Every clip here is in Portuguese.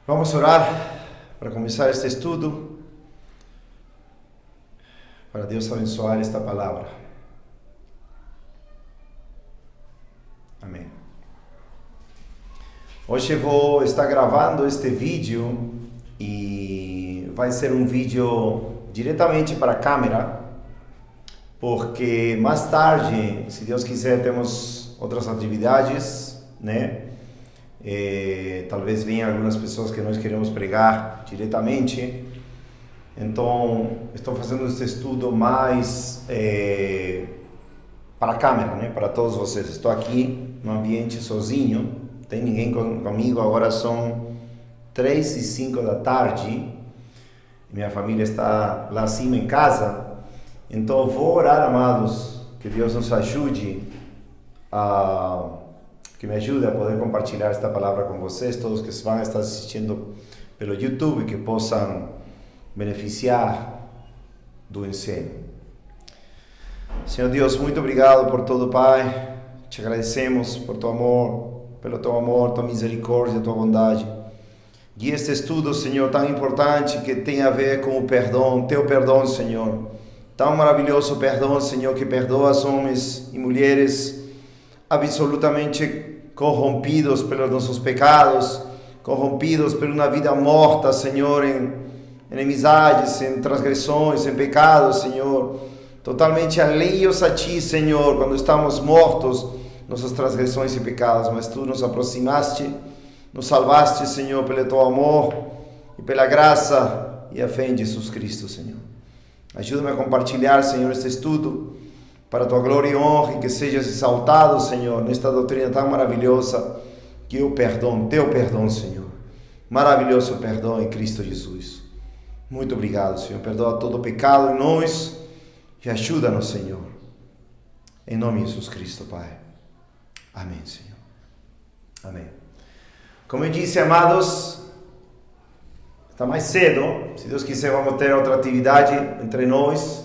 Vamos orar para começar este estudo, para Deus abençoar esta palavra. Amém. Hoje eu vou estar gravando este vídeo e vai ser um vídeo diretamente para a câmera, porque mais tarde, se Deus quiser, temos outras atividades, né? Talvez venham algumas pessoas que nós queremos pregar diretamente. Então, estou fazendo esse estudo mais para a câmera, né? Para todos vocês. Estou aqui no ambiente sozinho, não tem ninguém comigo. Agora são 3:05 da tarde. Minha família está lá acima em casa. Então, vou orar, amados, que Deus nos ajude que me ajude a poder compartilhar esta palavra com vocês, todos que vão estar assistindo pelo YouTube, que possam beneficiar do ensino. Senhor Deus, muito obrigado por tudo, Pai. Te agradecemos por teu amor, pelo teu amor, tua misericórdia, tua bondade. E este estudo, Senhor, tão importante, que tem a ver com o perdão, teu perdão, Senhor. Tão maravilhoso perdão, Senhor, que perdoa os homens e mulheres absolutamente corrompidos pelos nossos pecados, corrompidos por uma vida morta, Senhor, em inimizades, em transgressões, em pecados, Senhor, totalmente alheios a Ti, Senhor, quando estamos mortos, nossas transgressões e pecados, mas Tu nos aproximaste, nos salvaste, Senhor, pelo Teu amor e pela graça e a fé em Jesus Cristo, Senhor. Ajuda-me a compartilhar, Senhor, este estudo, para a Tua glória e honra, e que sejas exaltado, Senhor, nesta doutrina tão maravilhosa, que é o perdão, Teu perdão, Senhor. Maravilhoso perdão em Cristo Jesus. Muito obrigado, Senhor. Perdoa todo o pecado em nós e ajuda-nos, Senhor. Em nome de Jesus Cristo, Pai. Amém, Senhor. Amém. Como eu disse, amados, está mais cedo. Se Deus quiser, vamos ter outra atividade entre nós.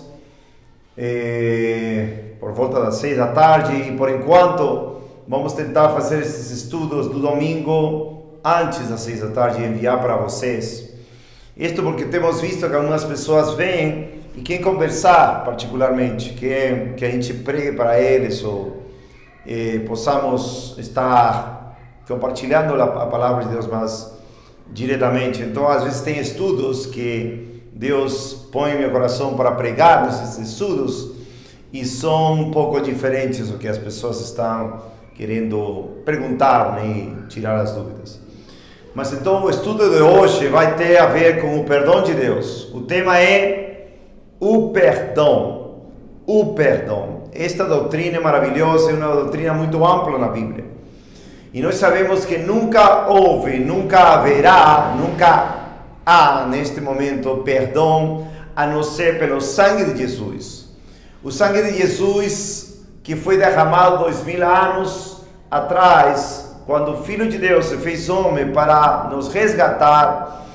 Por volta das 6 da tarde, e por enquanto vamos tentar fazer esses estudos do domingo antes das 6 da tarde e enviar para vocês. Isto porque temos visto que algumas pessoas vêm e querem conversar particularmente, que a gente pregue para eles ou possamos estar compartilhando a palavra de Deus mais diretamente. Então, às vezes tem estudos que Deus põe em meu coração para pregar nesses estudos e são um pouco diferentes do que as pessoas estão querendo perguntar, né, e tirar as dúvidas. Mas então o estudo de hoje vai ter a ver com o perdão de Deus. O tema é o perdão. O perdão. Esta doutrina é maravilhosa, é uma doutrina muito ampla na Bíblia. E nós sabemos que nunca houve, nunca haverá, nunca há neste momento perdão a não ser pelo sangue de Jesus. O sangue de Jesus que foi derramado 2000 anos atrás, quando o Filho de Deus se fez homem para nos resgatar.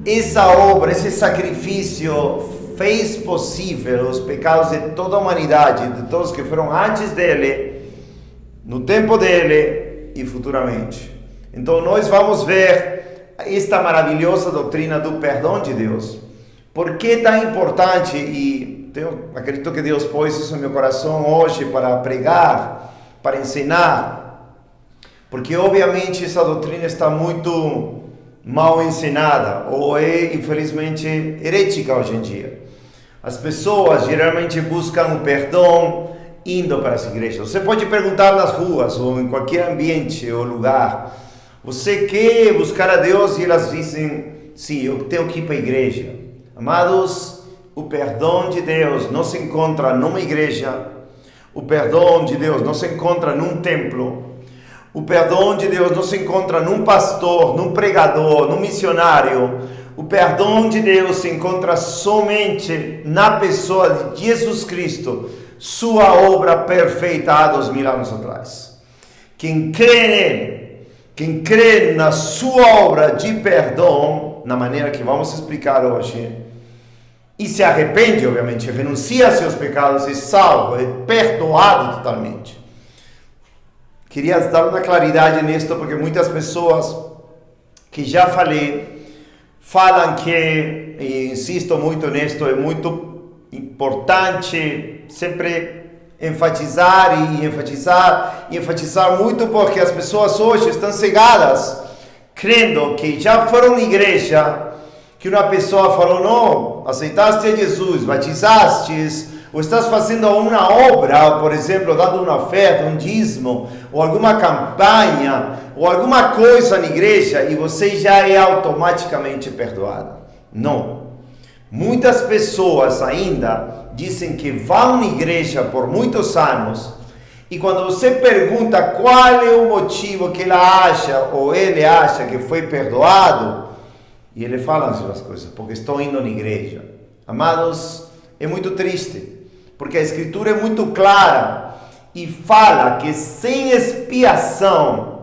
Essa obra, esse sacrifício fez possível os pecados de toda a humanidade, de todos que foram antes dele, no tempo dele e futuramente. Então nós vamos ver esta maravilhosa doutrina do perdão de Deus. Por que é tão importante? E eu acredito que Deus pôs isso no meu coração hoje para pregar, para ensinar. Porque obviamente essa doutrina está muito mal ensinada, ou é infelizmente herética hoje em dia. As pessoas geralmente buscam o perdão indo para as igrejas. Você pode perguntar nas ruas ou em qualquer ambiente ou lugar: você quer buscar a Deus? E elas dizem: sim, eu tenho que ir para a igreja. Amados, o perdão de Deus não se encontra numa igreja. O perdão de Deus não se encontra num templo. O perdão de Deus não se encontra num pastor, num pregador, num missionário. O perdão de Deus se encontra somente na pessoa de Jesus Cristo, sua obra perfeita há 2000 anos atrás. Quem crê nele, quem crê na sua obra de perdão, na maneira que vamos explicar hoje, e se arrepende, obviamente, renuncia a seus pecados, é salvo, é perdoado totalmente. Queria dar uma claridade nisto, porque muitas pessoas que já falei, falam que, e insisto muito nisto, é muito importante sempre enfatizar muito, porque as pessoas hoje estão cegadas, crendo que já foram na igreja, que uma pessoa falou, não, aceitaste a Jesus, batizaste, ou estás fazendo uma obra, por exemplo, dando uma oferta, um dízimo, ou alguma campanha, ou alguma coisa na igreja, e você já é automaticamente perdoado. Não. Muitas pessoas ainda dizem que vão na igreja por muitos anos, e quando você pergunta qual é o motivo que ela acha, ou ele acha que foi perdoado, e ele fala as coisas, porque estou indo na igreja. Amados, é muito triste, porque a Escritura é muito clara e fala que sem expiação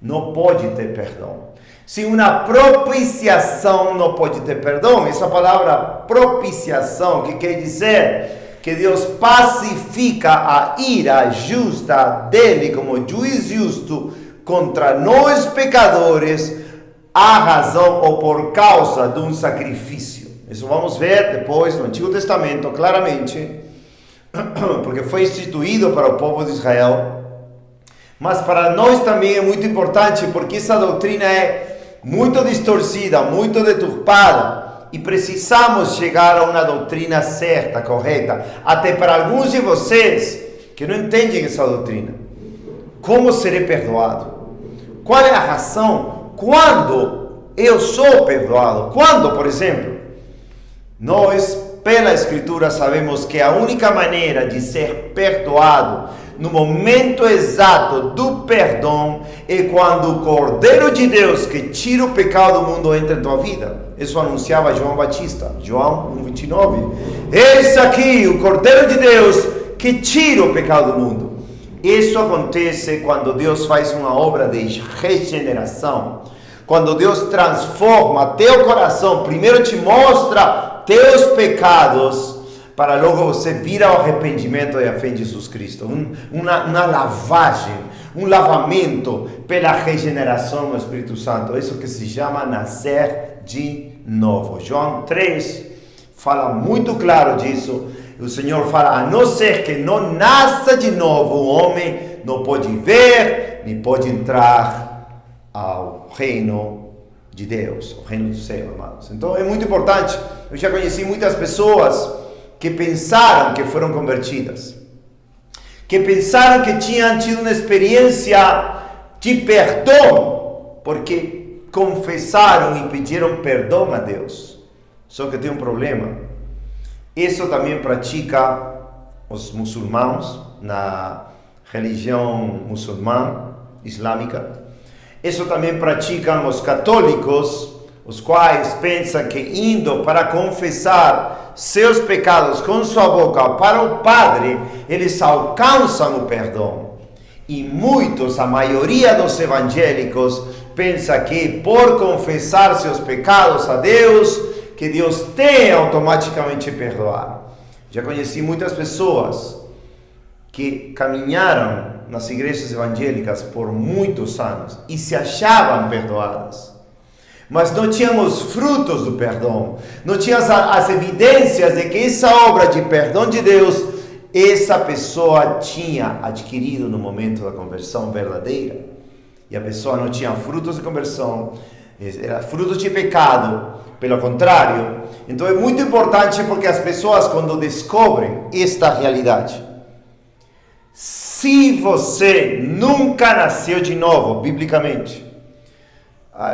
não pode ter perdão. Sem uma propiciação não pode ter perdão. Essa palavra propiciação, que quer dizer que Deus pacifica a ira justa dele como juiz justo contra nós pecadores, a razão ou por causa de um sacrifício. Isso vamos ver depois no Antigo Testamento claramente, porque foi instituído para o povo de Israel, mas para nós também é muito importante, porque essa doutrina é muito distorcida, muito deturpada, e precisamos chegar a uma doutrina certa, correta, até para alguns de vocês que não entendem essa doutrina. Como serei perdoado? Qual é a razão? Quando eu sou perdoado? Quando, por exemplo, nós, pela Escritura, sabemos que a única maneira de ser perdoado no momento exato do perdão é quando o Cordeiro de Deus que tira o pecado do mundo entra em tua vida. Isso anunciava João Batista, João 1,29. Eis aqui o Cordeiro de Deus que tira o pecado do mundo. Isso acontece quando Deus faz uma obra de regeneração. Quando Deus transforma teu coração, primeiro te mostra teus pecados, para logo você vir ao arrependimento e à fé em Jesus Cristo. Uma lavagem, um lavamento pela regeneração no Espírito Santo. Isso que se chama nascer de novo. João 3 fala muito claro disso. O Senhor fala, a não ser que não nasça de novo, o homem não pode ver, nem pode entrar ao reino de Deus, o reino do céu, amados. Então é muito importante. Eu já conheci muitas pessoas que pensaram que foram convertidas, que pensaram que tinham tido uma experiência de perdão, porque confessaram e pediram perdão a Deus. Só que tem um problema. Isso também pratica os muçulmanos na religião muçulmana, islâmica. Isso também praticam os católicos, os quais pensam que indo para confessar seus pecados com sua boca para o Padre, eles alcançam o perdão. E muitos, a maioria dos evangélicos, pensa que por confessar seus pecados a Deus, que Deus tem automaticamente perdoar. Já conheci muitas pessoas que caminharam nas igrejas evangélicas por muitos anos e se achavam perdoadas, mas não tínhamos frutos do perdão, não tínhamos as evidências de que essa obra de perdão de Deus, essa pessoa tinha adquirido no momento da conversão verdadeira, e a pessoa não tinha frutos de conversão, era frutos de pecado, pelo contrário. Então é muito importante, porque as pessoas, quando descobrem esta realidade, se você nunca nasceu de novo, biblicamente,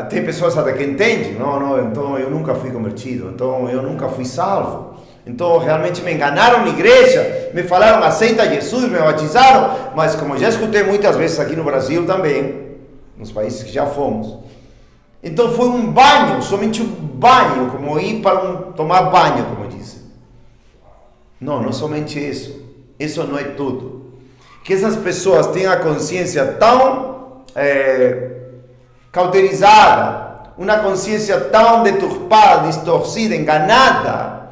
tem pessoas até que entendem, não, então eu nunca fui convertido, então eu nunca fui salvo, então realmente me enganaram na igreja, me falaram aceita Jesus, me batizaram, mas como já escutei muitas vezes aqui no Brasil também, nos países que já fomos, então foi um banho, somente um banho, como ir para tomar banho, como dizem. Não somente isso não é tudo. Que essas pessoas tenham a consciência tão cauterizada, uma consciência tão deturpada, distorcida, enganada,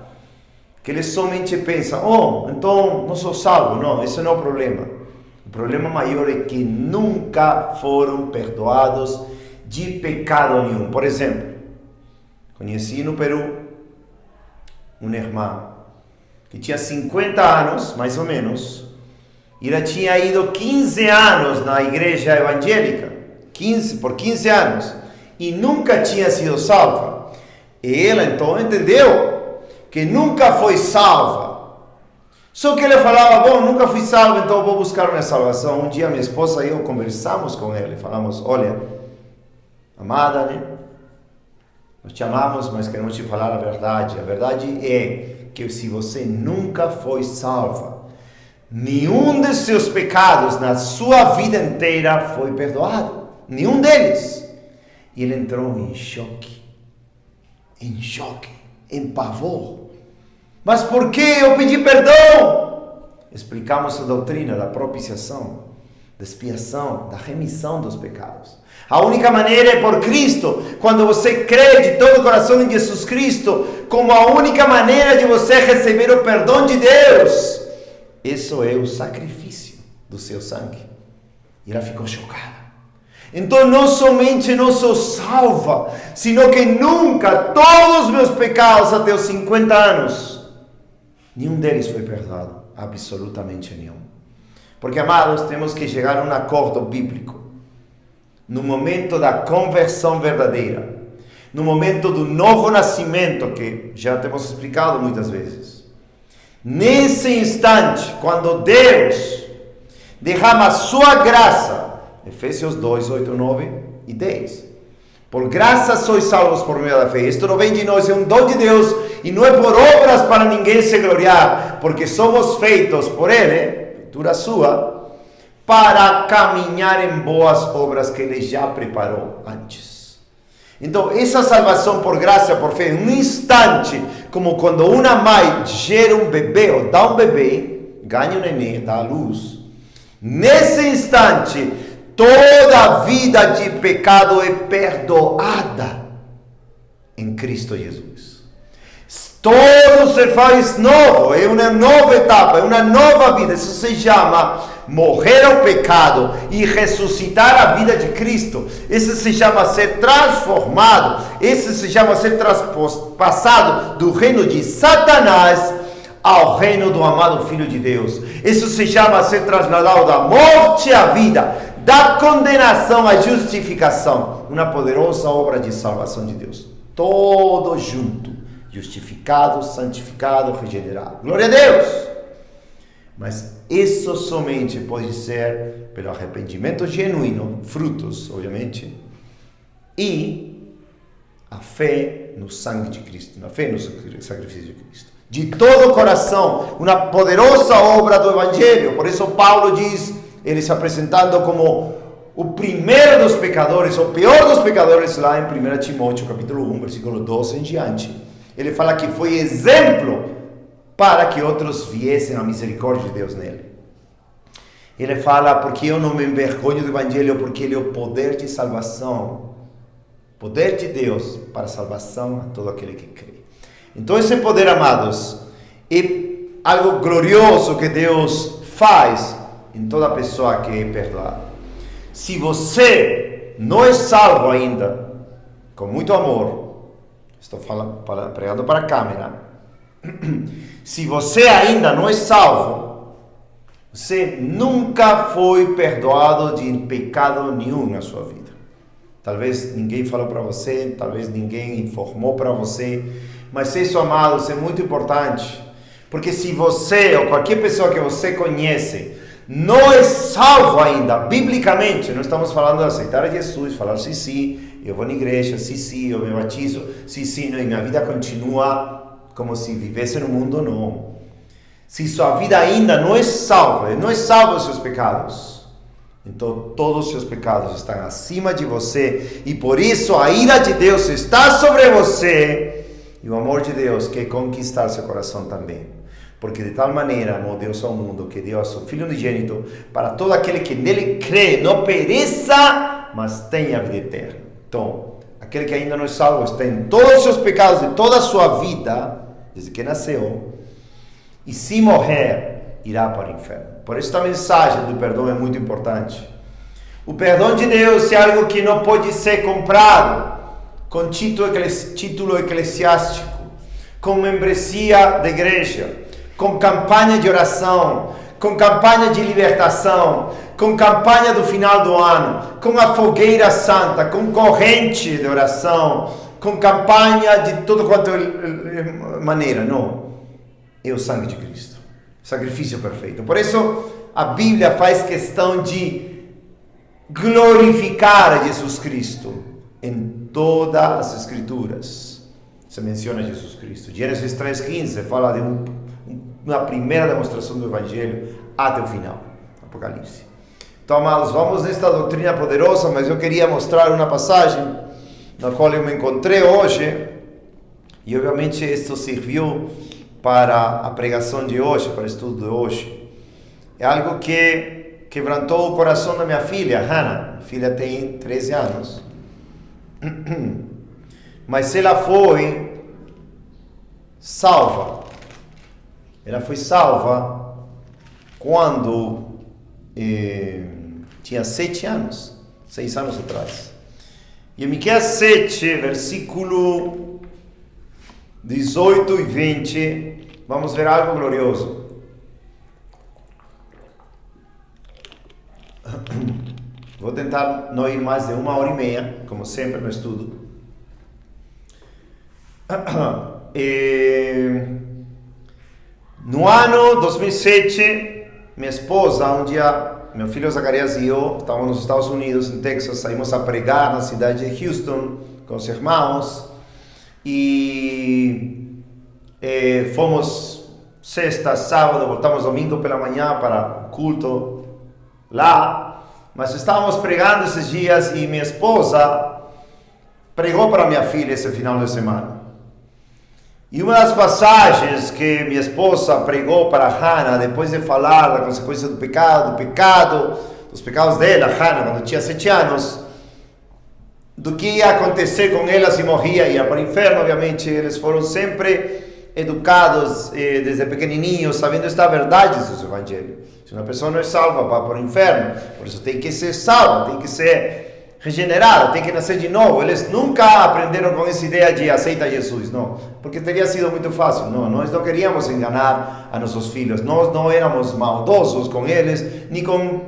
que eles somente pensam, então não sou salvo. Não, esse não é o problema. O problema maior é que nunca foram perdoados de pecado nenhum. Por exemplo, conheci no Peru uma irmã que tinha 50 anos, mais ou menos, e ela tinha ido 15 anos na igreja evangélica, por 15 anos, e nunca tinha sido salva. E ela então entendeu que nunca foi salva. Só que ele falava, bom, nunca fui salvo, então vou buscar minha salvação. Um dia minha esposa e eu conversamos com ela e falamos, olha, amada, né? Nós te amamos, mas queremos te falar a verdade. A verdade é que se você nunca foi salva, nenhum de seus pecados na sua vida inteira foi perdoado. Nenhum deles. E ele entrou em choque, em pavor. Mas por que eu pedi perdão? Explicamos a doutrina da propiciação, da expiação, da remissão dos pecados. A única maneira é por Cristo. Quando você crê de todo o coração em Jesus Cristo, como a única maneira de você receber o perdão de Deus, isso é o sacrifício do seu sangue. E ela ficou chocada. Então não somente não sou salva, sino que nunca, todos os meus pecados até os 50 anos, nenhum deles foi perdoado, absolutamente nenhum. Porque, amados, temos que chegar a um acordo bíblico. No momento da conversão verdadeira, no momento do novo nascimento, que já temos explicado muitas vezes. Nesse instante, quando Deus derrama a sua graça, Efésios 2, 8, 9 e 10. Por graça sois salvos por meio da fé. Isto não vem de nós, é um dom de Deus. E não é por obras para ninguém se gloriar. Porque somos feitos por Ele, feitura sua, para caminhar em boas obras que Ele já preparou antes. Então, essa salvação por graça, por fé, em um instante, como quando uma mãe gera um bebê, ou dá um bebê, ganha um neném, dá a luz. Nesse instante, toda a vida de pecado é perdoada em Cristo Jesus. Todo se faz novo, é uma nova etapa, é uma nova vida. Isso se chama morrer ao pecado e ressuscitar a vida de Cristo. Isso se chama ser transformado. Isso se chama ser passado do reino de Satanás ao reino do amado Filho de Deus. Isso se chama ser trasladado da morte à vida, da condenação à justificação. Uma poderosa obra de salvação de Deus. Todo junto. Justificado, santificado, regenerado. Glória a Deus! Mas isso somente pode ser pelo arrependimento genuíno, frutos, obviamente, e a fé no sangue de Cristo, na fé no sacrifício de Cristo. De todo o coração, uma poderosa obra do Evangelho. Por isso Paulo diz, ele se apresentando como o primeiro dos pecadores, o pior dos pecadores, lá em 1 Timóteo, capítulo 1, versículo 12 em diante. Ele fala que foi exemplo para que outros viessem a misericórdia de Deus nele. Ele fala, porque eu não me envergonho do Evangelho, porque ele é o poder de salvação. Poder de Deus para a salvação a todo aquele que crê. Então esse poder, amados, é algo glorioso que Deus faz em toda pessoa que é perdoada. Se você não é salvo ainda, com muito amor, estou pregando para a câmera, se você ainda não é salvo, você nunca foi perdoado de pecado nenhum na sua vida. Talvez ninguém falou para você, talvez ninguém informou para você, mas isso, amados, é muito importante, porque se você ou qualquer pessoa que você conhece não é salvo ainda, biblicamente, não estamos falando de aceitar a Jesus, falar sim, eu vou na igreja, sim, eu me batizo, sim, não, e minha vida continua como se vivesse no mundo, não. Se sua vida ainda não é salva, não é salva dos seus pecados, então todos os seus pecados estão acima de você, e por isso a ira de Deus está sobre você, e o amor de Deus quer conquistar seu coração também. Porque de tal maneira amou Deus ao mundo, que deu a seu Filho unigênito, para todo aquele que nele crê, não pereça, mas tenha vida eterna. Então, aquele que ainda não é salvo está em todos os seus pecados de toda a sua vida, desde que nasceu, e se morrer, irá para o inferno. Por isso a mensagem do perdão é muito importante. O perdão de Deus é algo que não pode ser comprado com título eclesiástico, com membresia da igreja, com campanha de oração, com campanha de libertação, com campanha do final do ano, com a fogueira santa, com corrente de oração, com campanha de todo quanto maneira. Não. É o sangue de Cristo. Sacrifício perfeito. Por isso, a Bíblia faz questão de glorificar a Jesus Cristo em todas as Escrituras. Se menciona Jesus Cristo. Gênesis 3,15 fala de uma primeira demonstração do Evangelho até o final. Apocalipse. Então, amados, vamos nesta doutrina poderosa, mas eu queria mostrar uma passagem na qual eu me encontrei hoje, e obviamente isto serviu para a pregação de hoje, para o estudo de hoje. É algo que quebrantou o coração da minha filha, Hannah. Minha filha tem 13 anos. Mas ela foi salva. Ela foi salva quando tinha 7 anos, 6 anos atrás. E em Miqueias 7, versículo 18 e 20, vamos ver algo glorioso. Vou tentar não ir mais de 1h30, como sempre no estudo. No ano 2007, minha esposa, um dia, meu filho Zacarias e eu estávamos nos Estados Unidos, em Texas, saímos a pregar na cidade de Houston com os irmãos e fomos sexta, sábado, voltamos domingo pela manhã para o culto lá, mas estávamos pregando esses dias e minha esposa pregou para minha filha esse final de semana. E uma das passagens que minha esposa pregou para Hannah, depois de falar da consequência do pecado, dos pecados dela, Hannah, quando tinha 7 anos, do que ia acontecer com ela se morria, ia para o inferno, obviamente, eles foram sempre educados desde pequenininhos, sabendo esta verdade do Evangelho. Se uma pessoa não é salva, vai para o inferno, por isso tem que ser salva, tem que ser regenerado, tem que nascer de novo. Eles nunca aprenderam com essa ideia de aceita Jesus, não, porque teria sido muito fácil. Não, nós não queríamos enganar a nossos filhos, nós não éramos maldosos com eles, nem com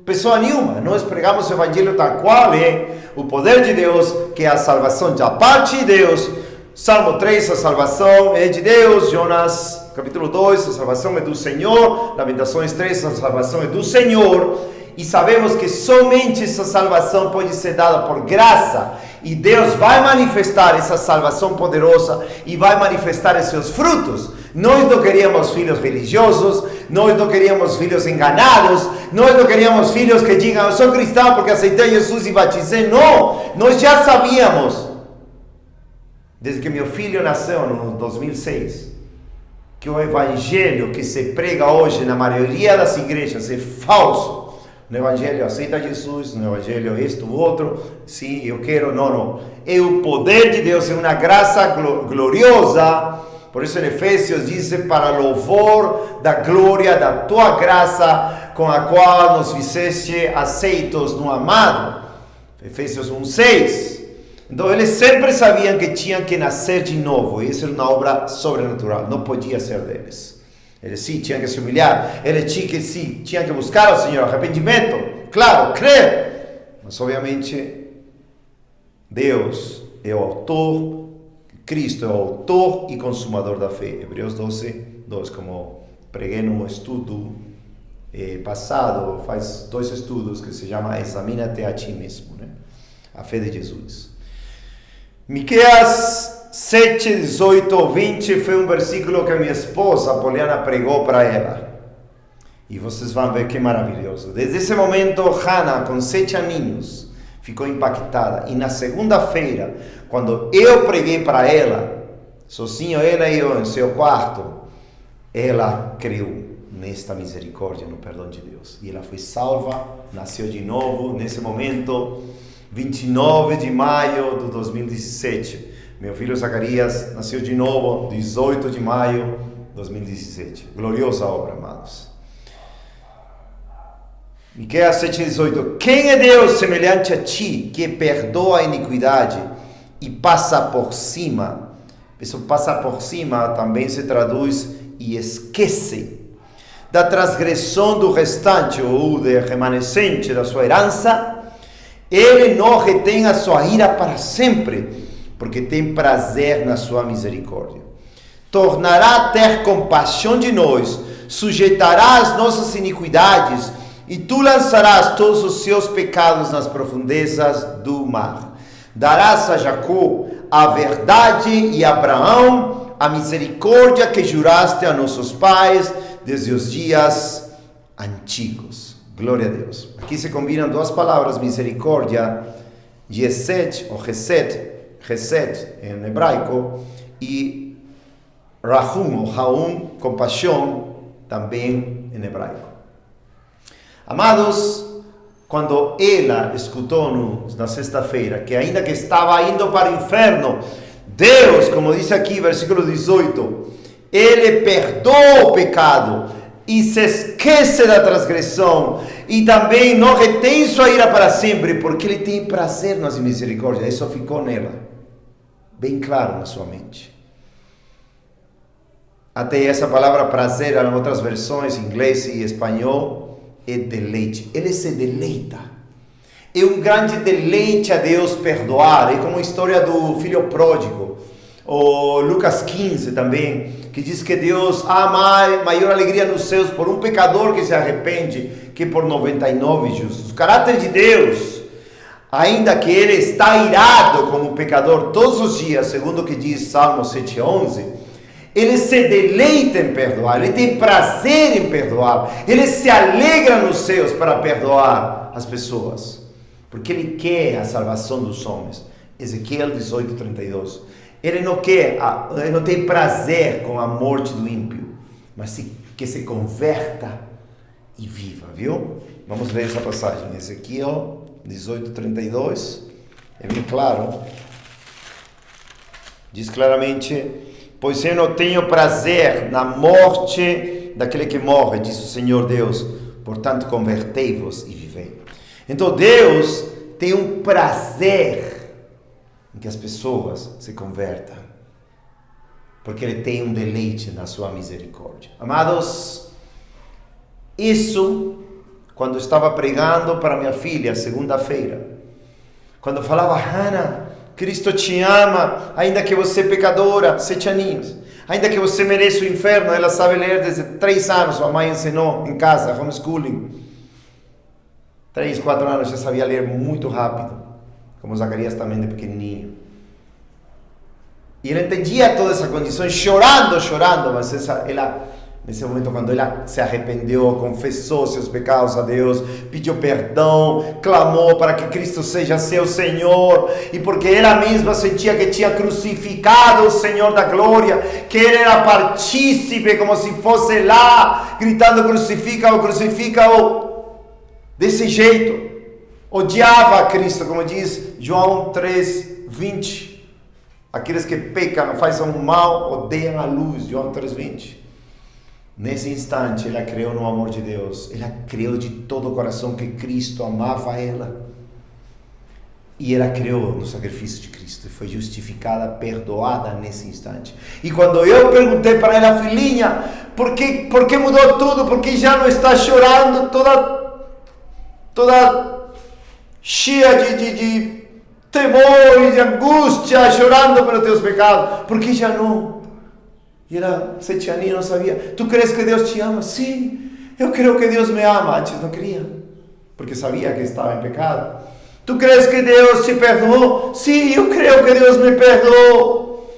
pessoa nenhuma. Nós pregamos o Evangelho tal qual é, o poder de Deus, que é a salvação da parte de Deus. Salmo 3, a salvação é de Deus. Jonas, capítulo 2, a salvação é do Senhor. Lamentações 3, a salvação é do Senhor. E sabemos que somente essa salvação pode ser dada por graça. E Deus vai manifestar essa salvação poderosa e vai manifestar os seus frutos. Nós não queríamos filhos religiosos, nós não queríamos filhos enganados, nós não queríamos filhos que digam, eu sou cristão porque aceitei Jesus e batizei. Não, nós já sabíamos, desde que meu filho nasceu no 2006, que o evangelho que se prega hoje na maioria das igrejas é falso. No Evangelho aceita Jesus, no Evangelho isto, outro, sim, eu quero, não. É o poder de Deus, é uma graça gloriosa. Por isso em Efésios diz, para louvor da glória da tua graça, com a qual nos fizeste aceitos no amado. Efésios 1:6. Então eles sempre sabiam que tinham que nascer de novo, e isso era uma obra sobrenatural, não podia ser deles. Eles sim tinham que se humilhar, eles tinham que buscar ao Senhor, arrependimento, claro, crer. Mas obviamente, Deus é o autor, Cristo é o autor e consumador da fé. Hebreus 12:2, como preguei no estudo passado, faz 2 estudos que se chama Examina-te a ti mesmo, né? A fé de Jesus. Miqueias 7, 18, 20 foi um versículo que a minha esposa, Poliana, pregou para ela. E vocês vão ver que maravilhoso. Desde esse momento, Hannah, com 7 aninhos, ficou impactada. E na segunda-feira, quando eu preguei para ela, sozinho, ela e eu, em seu quarto, ela creu nesta misericórdia, no perdão de Deus. E ela foi salva, nasceu de novo, nesse momento, 29 de maio de 2017. Meu filho Zacarias nasceu de novo, 18 de maio de 2017. Gloriosa obra, amados. Miqueias 7,18. Quem é Deus semelhante a ti, que perdoa a iniquidade e passa por cima? Isso passar por cima também se traduz e esquece da transgressão do restante ou do remanescente da sua herança. Ele não retém a sua ira para sempre, porque tem prazer na sua misericórdia. Tornará a ter compaixão de nós, sujeitará as nossas iniquidades, e tu lançarás todos os seus pecados nas profundezas do mar. Darás a Jacó a verdade e a Abraão a misericórdia que juraste a nossos pais desde os dias antigos. Glória a Deus. Aqui se combinam duas palavras, misericórdia, Yesed, ou Chesed em hebraico, e Rahum, ou Raum, compaixão, também em hebraico. Amados, quando ela escutou na sexta-feira que ainda que estava indo para o inferno, Deus, como diz aqui, versículo 18, Ele perdoa o pecado e se esquece da transgressão e também não retém sua ira para sempre, porque Ele tem prazer nas misericórdias. Isso ficou nela, bem claro na sua mente. Até essa palavra prazer, em outras versões, inglês e espanhol, é deleite. Ele se deleita. É um grande deleite a Deus perdoar. É como a história do filho pródigo. Ou Lucas 15 também, que diz que Deus ama maior alegria nos céus por um pecador que se arrepende que por 99 justos. O caráter de Deus, ainda que Ele está irado como pecador todos os dias, segundo o que diz Salmo 7:11, Ele se deleita em perdoar, Ele tem prazer em perdoar, Ele se alegra nos céus para perdoar as pessoas, porque Ele quer a salvação dos homens. Ezequiel 18:32. Ele não tem prazer com a morte do ímpio, mas que se converta e viva, viu? Vamos ler essa passagem, Ezequiel 18:32, é bem claro, diz claramente: pois eu não tenho prazer na morte daquele que morre, diz o Senhor Deus, portanto convertei-vos e vivei. Então Deus tem um prazer em que as pessoas se convertam, porque Ele tem um deleite na sua misericórdia. Amados, isso, quando eu estava pregando para minha filha, segunda-feira, quando eu falava: Hannah, Cristo te ama, ainda que você é pecadora, 7 aninhos, ainda que você mereça o inferno, ela sabe ler desde 3 anos, sua mãe ensinou em casa, homeschooling, 3, 4 anos já sabia ler muito rápido, como Zacarias também de pequenininho, e ela entendia toda essa condição, chorando, mas ela, nesse momento, quando ela se arrependeu, confessou seus pecados a Deus, pediu perdão, clamou para que Cristo seja seu Senhor, e porque ela mesma sentia que tinha crucificado o Senhor da glória, que Ele era partícipe, como se fosse lá, gritando: crucifica-o, desse jeito, odiava a Cristo, como diz João 3:20, aqueles que pecam, fazem o mal, odeiam a luz, João 3:20. Nesse instante, ela creu no amor de Deus. Ela creu de todo o coração que Cristo amava ela. E ela creu no sacrifício de Cristo. E foi justificada, perdoada nesse instante. E quando eu perguntei para ela: filhinha, por que mudou tudo? Por que já não está chorando toda cheia de temor e de angústia, chorando pelos teus pecados? Por que já não? E ela, 7 aninhos, não sabia. Tu crees que Deus te ama? Sim, eu creio que Deus me ama. Antes não queria, porque sabia que estava em pecado. Tu crees que Deus te perdoou? Sim, eu creio que Deus me perdoou.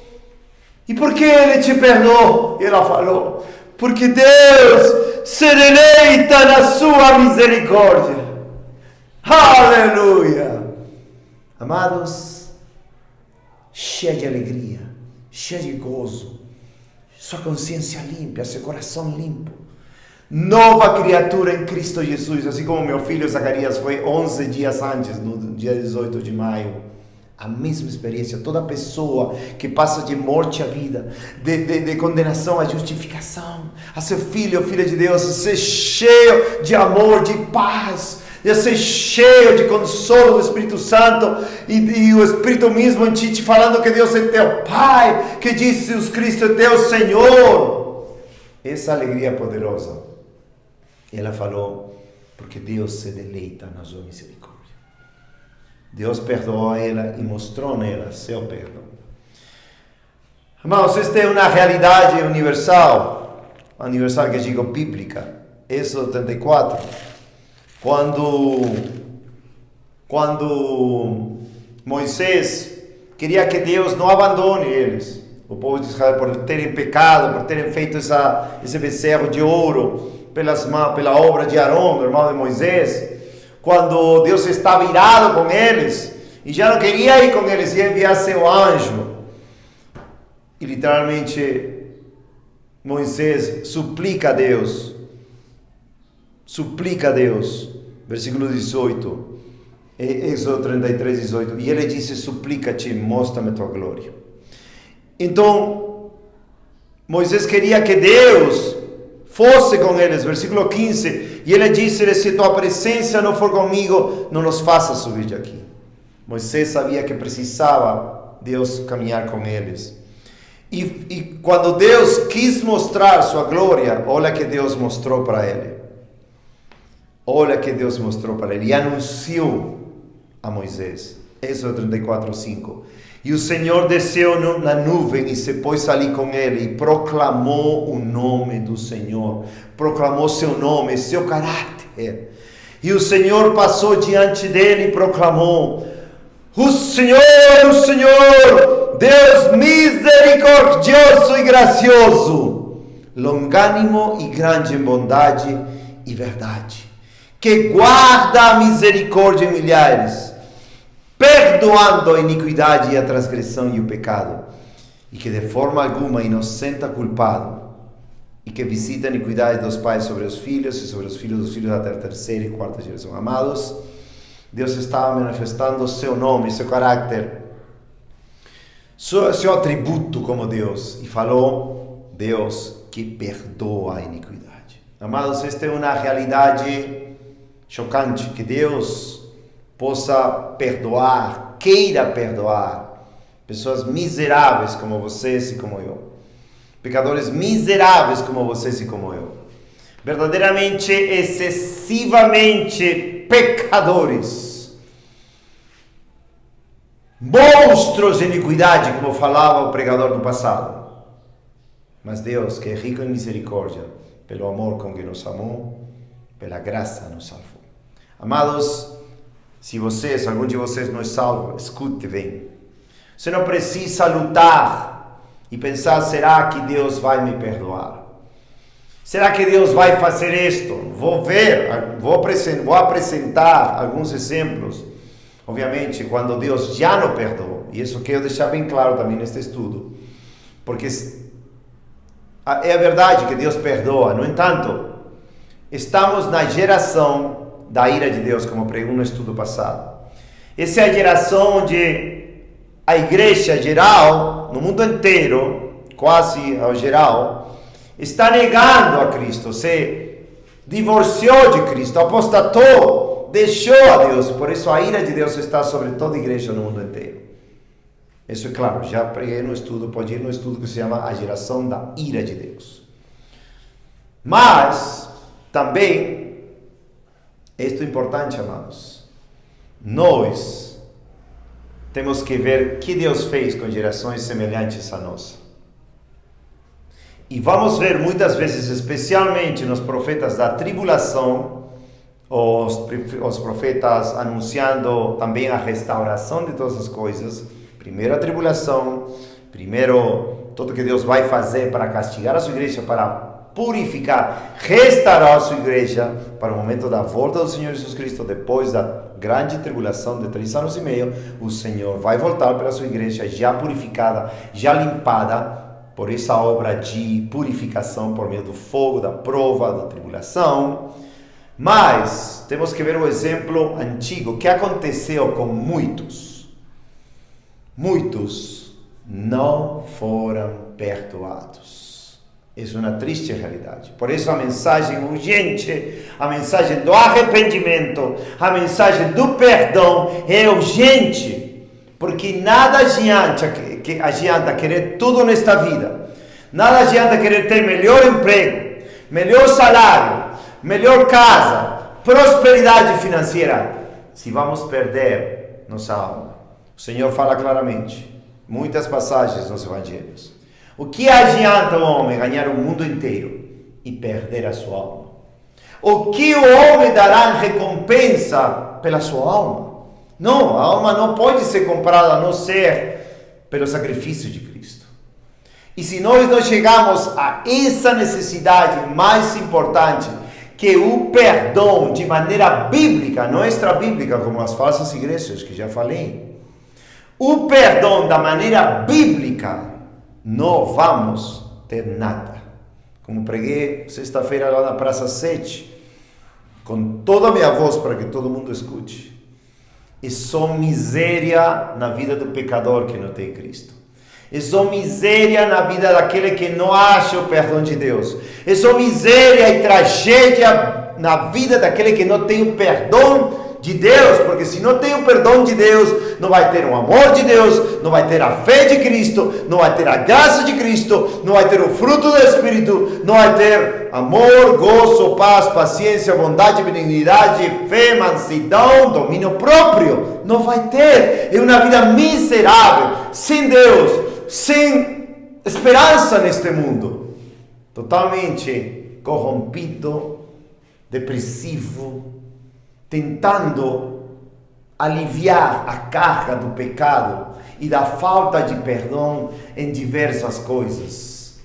E por que Ele te perdoou? E ela falou: porque Deus se deleita na sua misericórdia. Aleluia! Amados, cheia de alegria, cheia de gozo, sua consciência limpa, seu coração limpo, nova criatura em Cristo Jesus, assim como meu filho Zacarias foi 11 dias antes, no dia 18 de maio, A mesma experiência. Toda pessoa que passa de morte à vida, de condenação à justificação, a ser filho ou filha de Deus, a ser cheio de amor, de paz, de ser cheio de consolo do Espírito Santo e o Espírito mesmo em ti te falando que Deus é teu Pai, que Jesus Cristo é teu Senhor. Essa alegria poderosa, ela falou, porque Deus se deleita na sua misericórdia. Deus perdoou ela e mostrou nela seu perdão. Irmãos, esta é uma realidade universal que digo bíblica. Êxodo 34. Quando Moisés queria que Deus não abandone eles, o povo de Israel, por terem pecado, por terem feito esse becerro de ouro, pela obra de Arão, irmão de Moisés, quando Deus estava irado com eles, e já não queria ir com eles, ia enviar seu anjo, e literalmente Moisés suplica a Deus, versículo 18, Êxodo 33, 18, e ele disse, suplica-te, mostra-me tua glória. Então, Moisés queria que Deus fosse com eles, versículo 15, e ele disse, se tua presença não for comigo, não nos faça subir de aqui. Moisés sabia que precisava Deus caminhar com eles. E quando Deus quis mostrar sua glória, olha que Deus mostrou para ele. E anunciou a Moisés. Êxodo 34, 5. E o Senhor desceu na nuvem e se pôs ali com ele e proclamou o nome do Senhor. Proclamou seu nome, seu caráter. E o Senhor passou diante dele e proclamou: o Senhor, Deus misericordioso e gracioso, longânimo e grande em bondade e verdade, que guarda a misericórdia em milhares, perdoando a iniquidade e a transgressão e o pecado, e que de forma alguma inocenta culpado, e que visita a iniquidade dos pais sobre os filhos e sobre os filhos dos filhos até a terceira e quarta geração. Amados, Deus estava manifestando seu nome, seu caráter, seu atributo como Deus, e falou: Deus que perdoa a iniquidade. Amados, esta é uma realidade chocante, que Deus possa perdoar, queira perdoar pessoas miseráveis como vocês e como eu, pecadores miseráveis como vocês e como eu, verdadeiramente, excessivamente pecadores, monstros de iniquidade, como falava o pregador do passado. Mas Deus, que é rico em misericórdia, pelo amor com que nos amou, pela graça nos salvou. Amados, se algum de vocês não é salvo, escute bem. Você não precisa lutar e pensar: será que Deus vai me perdoar? Será que Deus vai fazer isto? Vou apresentar alguns exemplos. Obviamente, quando Deus já não perdoou. E isso quero deixar bem claro também neste estudo. Porque é a verdade que Deus perdoa. No entanto, estamos na geração da ira de Deus, como preguei no estudo passado. Essa é a geração onde a igreja geral, no mundo inteiro, quase ao geral, está negando a Cristo, se divorciou de Cristo, apostatou, deixou a Deus. Por isso a ira de Deus está sobre toda a igreja no mundo inteiro. Isso é claro, já preguei no estudo, pode ir no estudo que se chama A Geração da Ira de Deus. Mas, também, isto é importante, amados, nós temos que ver o que Deus fez com gerações semelhantes a nossa. E vamos ver muitas vezes, especialmente nos profetas da tribulação, os profetas anunciando também a restauração de todas as coisas. Primeiro a tribulação, primeiro tudo que Deus vai fazer para castigar a sua igreja, para purificar, restaurar a sua igreja para o momento da volta do Senhor Jesus Cristo. Depois da grande tribulação de 3 anos e meio, o Senhor vai voltar para a sua igreja já purificada, já limpada, por essa obra de purificação por meio do fogo, da prova, da tribulação. Mas temos que ver o exemplo antigo, que aconteceu com muitos. muitos não foram perdoados. Isso é uma triste realidade. Por isso a mensagem urgente, a mensagem do arrependimento, a mensagem do perdão é urgente, porque nada adianta querer tudo nesta vida. Nada adianta querer ter melhor emprego, melhor salário, melhor casa, prosperidade financeira, se vamos perder nossa alma. O Senhor fala claramente, muitas passagens nos evangelhos. O que adianta o homem ganhar o mundo inteiro e perder a sua alma? O que o homem dará em recompensa pela sua alma? Não, a alma não pode ser comprada a não ser pelo sacrifício de Cristo. E se nós não chegamos a essa necessidade mais importante, que o perdão de maneira bíblica, não extra-bíblica, como as falsas igrejas que já falei, o perdão da maneira bíblica, não vamos ter nada. Como preguei sexta-feira lá na Praça 7, com toda a minha voz para que todo mundo escute. É só miséria na vida do pecador que não tem Cristo. É só miséria na vida daquele que não acha o perdão de Deus. É só miséria e tragédia na vida daquele que não tem o perdão de Deus, porque se não tem o perdão de Deus, não vai ter o amor de Deus, não vai ter a fé de Cristo, não vai ter a graça de Cristo, não vai ter o fruto do Espírito, não vai ter amor, gozo, paz, paciência, bondade, benignidade, fé, mansidão, domínio próprio. Não vai ter. É uma vida miserável, sem Deus, sem esperança neste mundo, totalmente corrompido, depressivo, tentando aliviar a carga do pecado e da falta de perdão em diversas coisas.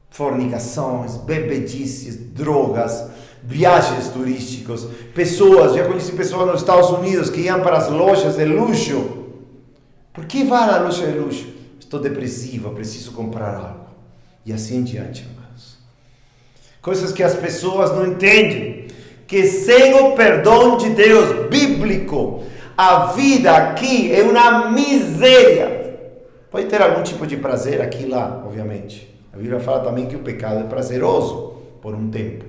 Fornicações, bebedices, drogas, viagens turísticas, pessoas, já conheci pessoas nos Estados Unidos que iam para as lojas de luxo. Por que vai à loja de luxo? Estou depressiva, preciso comprar algo. E assim em diante, amados. Coisas que as pessoas não entendem. Que sem o perdão de Deus bíblico, a vida aqui é uma miséria. Pode ter algum tipo de prazer aqui e lá, obviamente. A Bíblia fala também que o pecado é prazeroso por um tempo.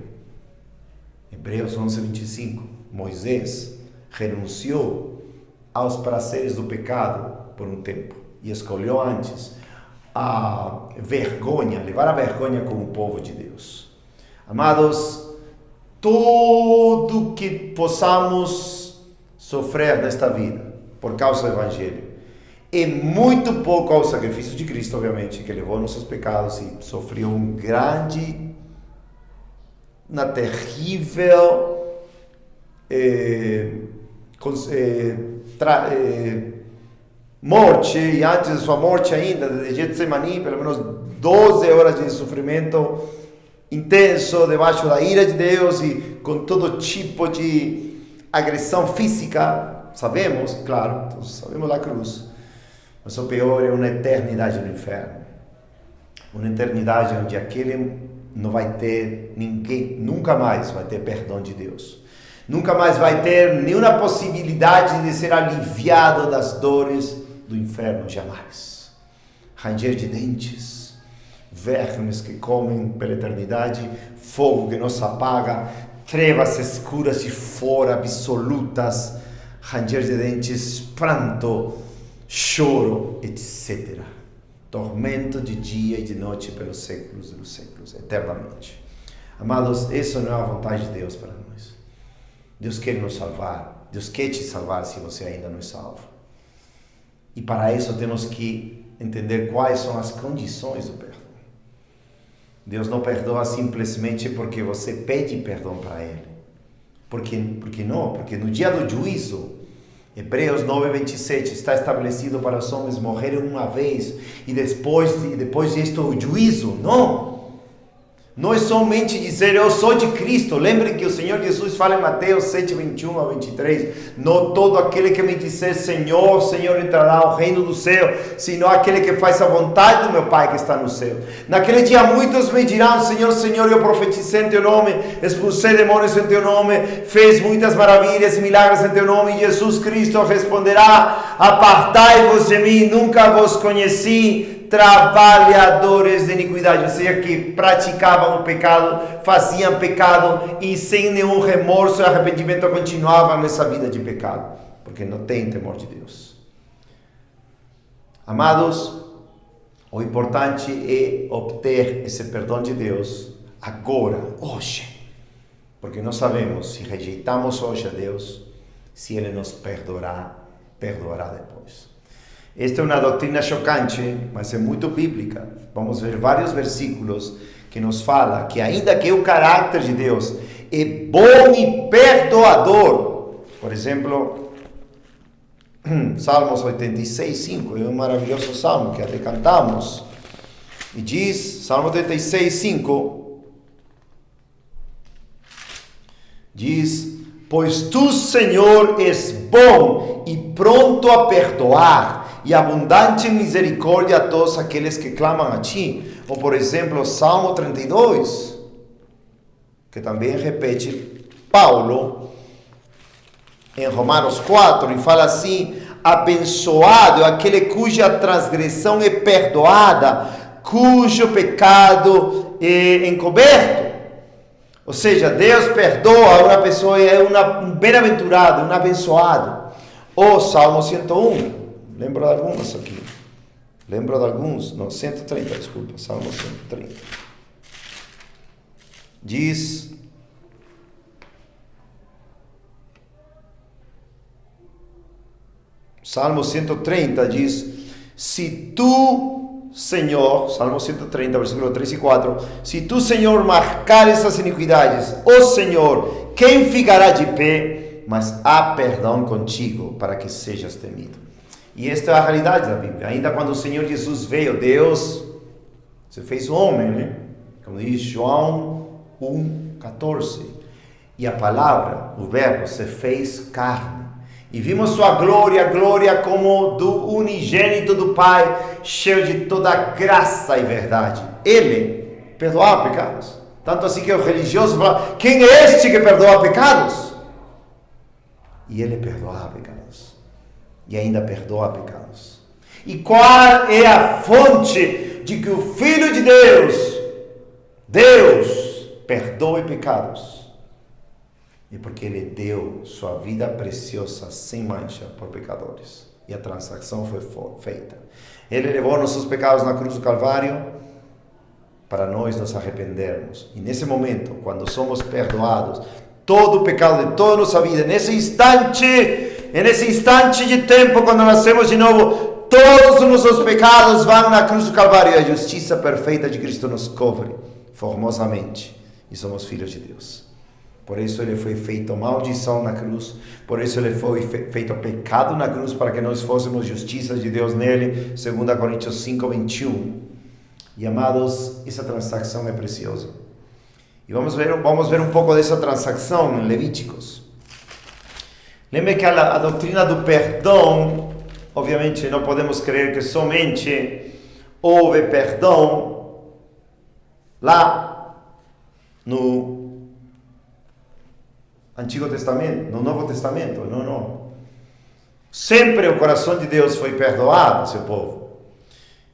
Hebreus 11:25. Moisés renunciou aos prazeres do pecado por um tempo e escolheu antes a vergonha, levar a vergonha como povo de Deus. Amados, tudo que possamos sofrer nesta vida por causa do Evangelho é muito pouco ao sacrifício de Cristo, obviamente, que levou nossos pecados e sofreu uma terrível morte, e antes de sua morte ainda, de Getsemani, pelo menos 12 horas de sofrimento intenso, debaixo da ira de Deus e com todo tipo de agressão física, sabemos, claro, todos sabemos da cruz, mas o pior é uma eternidade no inferno, uma eternidade onde aquele não vai ter ninguém, nunca mais vai ter perdão de Deus, nunca mais vai ter nenhuma possibilidade de ser aliviado das dores do inferno, jamais. Ranger de dentes, vermes que comem pela eternidade, fogo que não se apaga, trevas escuras de fora, absolutas, ranger de dentes, pranto, choro, etc. Tormento de dia e de noite pelos séculos dos séculos, eternamente. Amados, isso não é a vontade de Deus para nós. Deus quer nos salvar, Deus quer te salvar se você ainda não é salvo. E para isso temos que entender quais são as condições do perdão. Deus não perdoa simplesmente porque você pede perdão para Ele. Porque não? Porque no dia do juízo, Hebreus 9:27, está estabelecido para os homens morrerem uma vez e depois disto o juízo. Não! Não é somente dizer eu sou de Cristo. Lembrem que o Senhor Jesus fala em Mateus 7, 21 a 23. Não todo aquele que me disser Senhor, Senhor entrará ao reino do céu, sino aquele que faz a vontade do meu Pai que está no céu. Naquele dia muitos me dirão, Senhor, Senhor, eu profetizei em teu nome, expulsei demônios em teu nome, fez muitas maravilhas e milagres em teu nome. E Jesus Cristo responderá, apartai-vos de mim, nunca vos conheci, trabalhadores de iniquidade, ou seja, que praticavam o pecado, faziam pecado e sem nenhum remorso e arrependimento continuavam nessa vida de pecado, porque não têm temor de Deus. Amados, o importante é obter esse perdão de Deus agora, hoje, porque não sabemos se rejeitamos hoje a Deus, se Ele nos perdoará depois. Esta é uma doutrina chocante, mas é muito bíblica. Vamos ver vários versículos que nos falam que ainda que o caráter de Deus é bom e perdoador. Por exemplo, Salmos 86, 5, é um maravilhoso salmo que até cantamos. E diz, Salmo 86, 5, diz, pois tu, Senhor, és bom e pronto a perdoar, e abundante em misericórdia a todos aqueles que clamam a ti. Ou, por exemplo, Salmo 32, que também repete Paulo em Romanos 4, e fala assim, abençoado é aquele cuja transgressão é perdoada, cujo pecado é encoberto. Ou seja, Deus perdoa uma pessoa, é um bem-aventurado, um abençoado. Ou Salmo 101, lembro de alguns aqui. Lembro de alguns, não, 130, desculpa, Salmo 130. Diz, Salmo 130 diz, se tu, Senhor, Salmo 130, versículo 3 e 4, se tu, Senhor, marcares as iniquidades, ó Senhor, quem ficará de pé? Mas há perdão contigo, para que sejas temido. E esta é a realidade da Bíblia. Ainda quando o Senhor Jesus veio, Deus se fez homem, né? Como diz João 1,14. E a palavra, o verbo, se fez carne. E vimos sua glória, glória como do unigênito do Pai, cheio de toda graça e verdade. Ele perdoava pecados. Tanto assim que o religioso fala, quem é este que perdoa pecados? E ele perdoava pecados. E ainda perdoa pecados. E qual é a fonte de que o Filho de Deus, perdoe pecados? É porque Ele deu sua vida preciosa, sem mancha, por pecadores. E a transação foi feita. Ele levou nossos pecados na cruz do Calvário, para nós nos arrependermos. E nesse momento, quando somos perdoados, todo o pecado de toda a nossa vida, nesse instante de tempo, quando nascemos de novo, todos os nossos pecados vão na cruz do Calvário e a justiça perfeita de Cristo nos cobre formosamente e somos filhos de Deus. Por isso ele foi feito maldição na cruz, por isso ele foi feito pecado na cruz, para que nós fôssemos justiça de Deus nele, 2 Coríntios 5, 21. E amados, essa transação é preciosa. E vamos ver um pouco dessa transação em Levíticos. Lembre que a doutrina do perdão, obviamente não podemos crer que somente houve perdão lá no Antigo Testamento, no Novo Testamento, não. Sempre o coração de Deus foi perdoado, seu povo.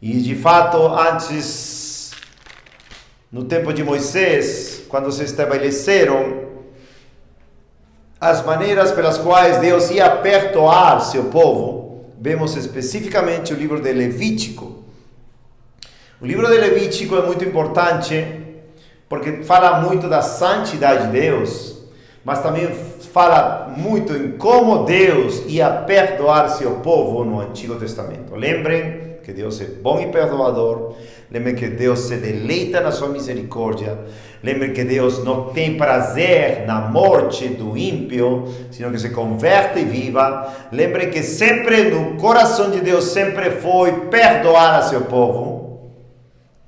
E de fato, antes, no tempo de Moisés, quando se estabeleceram as maneiras pelas quais Deus ia perdoar seu povo, vemos especificamente o livro de Levítico. O livro de Levítico é muito importante, porque fala muito da santidade de Deus, mas também fala muito em como Deus ia perdoar seu povo no Antigo Testamento. Lembrem que Deus é bom e perdoador. Lembrem que Deus se deleita na sua misericórdia. Lembrem que Deus não tem prazer na morte do ímpio, sino que se converte e viva. Lembrem que sempre no coração de Deus sempre foi perdoar a seu povo.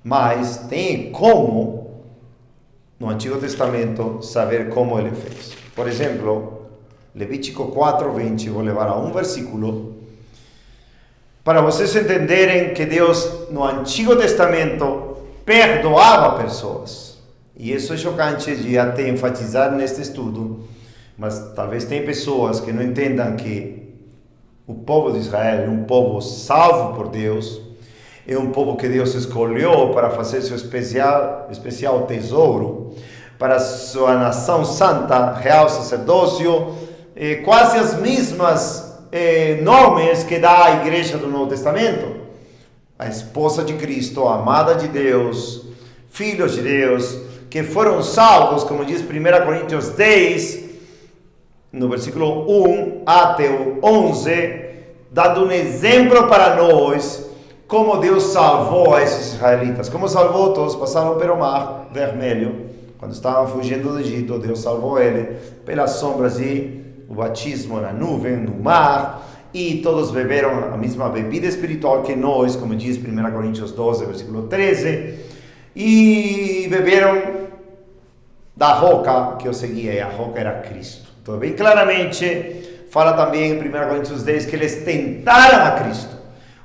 Mas tem como no Antigo Testamento saber como ele fez. Por exemplo, Levítico 4:20, vou levar a um versículo, para vocês entenderem que Deus, no Antigo Testamento, perdoava pessoas. E isso é chocante de até enfatizar neste estudo, mas talvez tem pessoas que não entendam que o povo de Israel é um povo salvo por Deus, é um povo que Deus escolheu para fazer seu especial tesouro, para sua nação santa, real sacerdócio, quase as mesmas nomes que dá a igreja do Novo Testamento. A esposa de Cristo, a amada de Deus, filhos de Deus, que foram salvos, como diz 1 Coríntios 10, no versículo 1 até o 11, dando um exemplo para nós, como Deus salvou a esses israelitas. Como salvou? Todos passaram pelo mar vermelho, quando estavam fugindo do Egito, Deus salvou ele pelas sombras e o batismo na nuvem, no mar, e todos beberam a mesma bebida espiritual que nós, como diz 1 Coríntios 12, versículo 13, e beberam da roca que eu seguia, e a roca era Cristo. Então, bem claramente, fala também em 1 Coríntios 10 que eles tentaram a Cristo.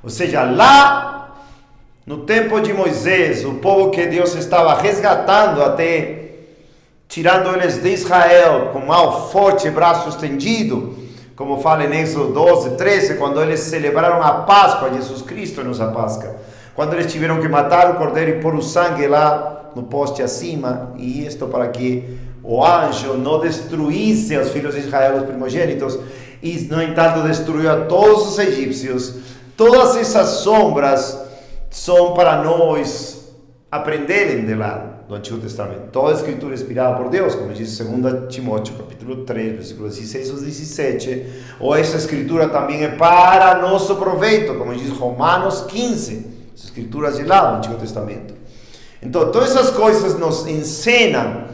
Ou seja, lá no tempo de Moisés, o povo que Deus estava resgatando até tirando eles de Israel com mão forte e braço estendido, como fala em Êxodo 12, 13, quando eles celebraram a Páscoa, Jesus Cristo é nossa Páscoa, quando eles tiveram que matar o cordeiro e pôr o sangue lá no poste acima, e isto para que o anjo não destruísse os filhos de Israel, os primogênitos, e no entanto destruiu a todos os egípcios. Todas essas sombras são para nós aprenderem de lá do Antigo Testamento. Toda a escritura é inspirada por Deus, como diz 2 Timóteo, capítulo 3, versículos 16 ao 17, ou essa escritura também é para nosso proveito, como diz Romanos 15, as escrituras de lá do Antigo Testamento. Então, todas essas coisas nos ensinam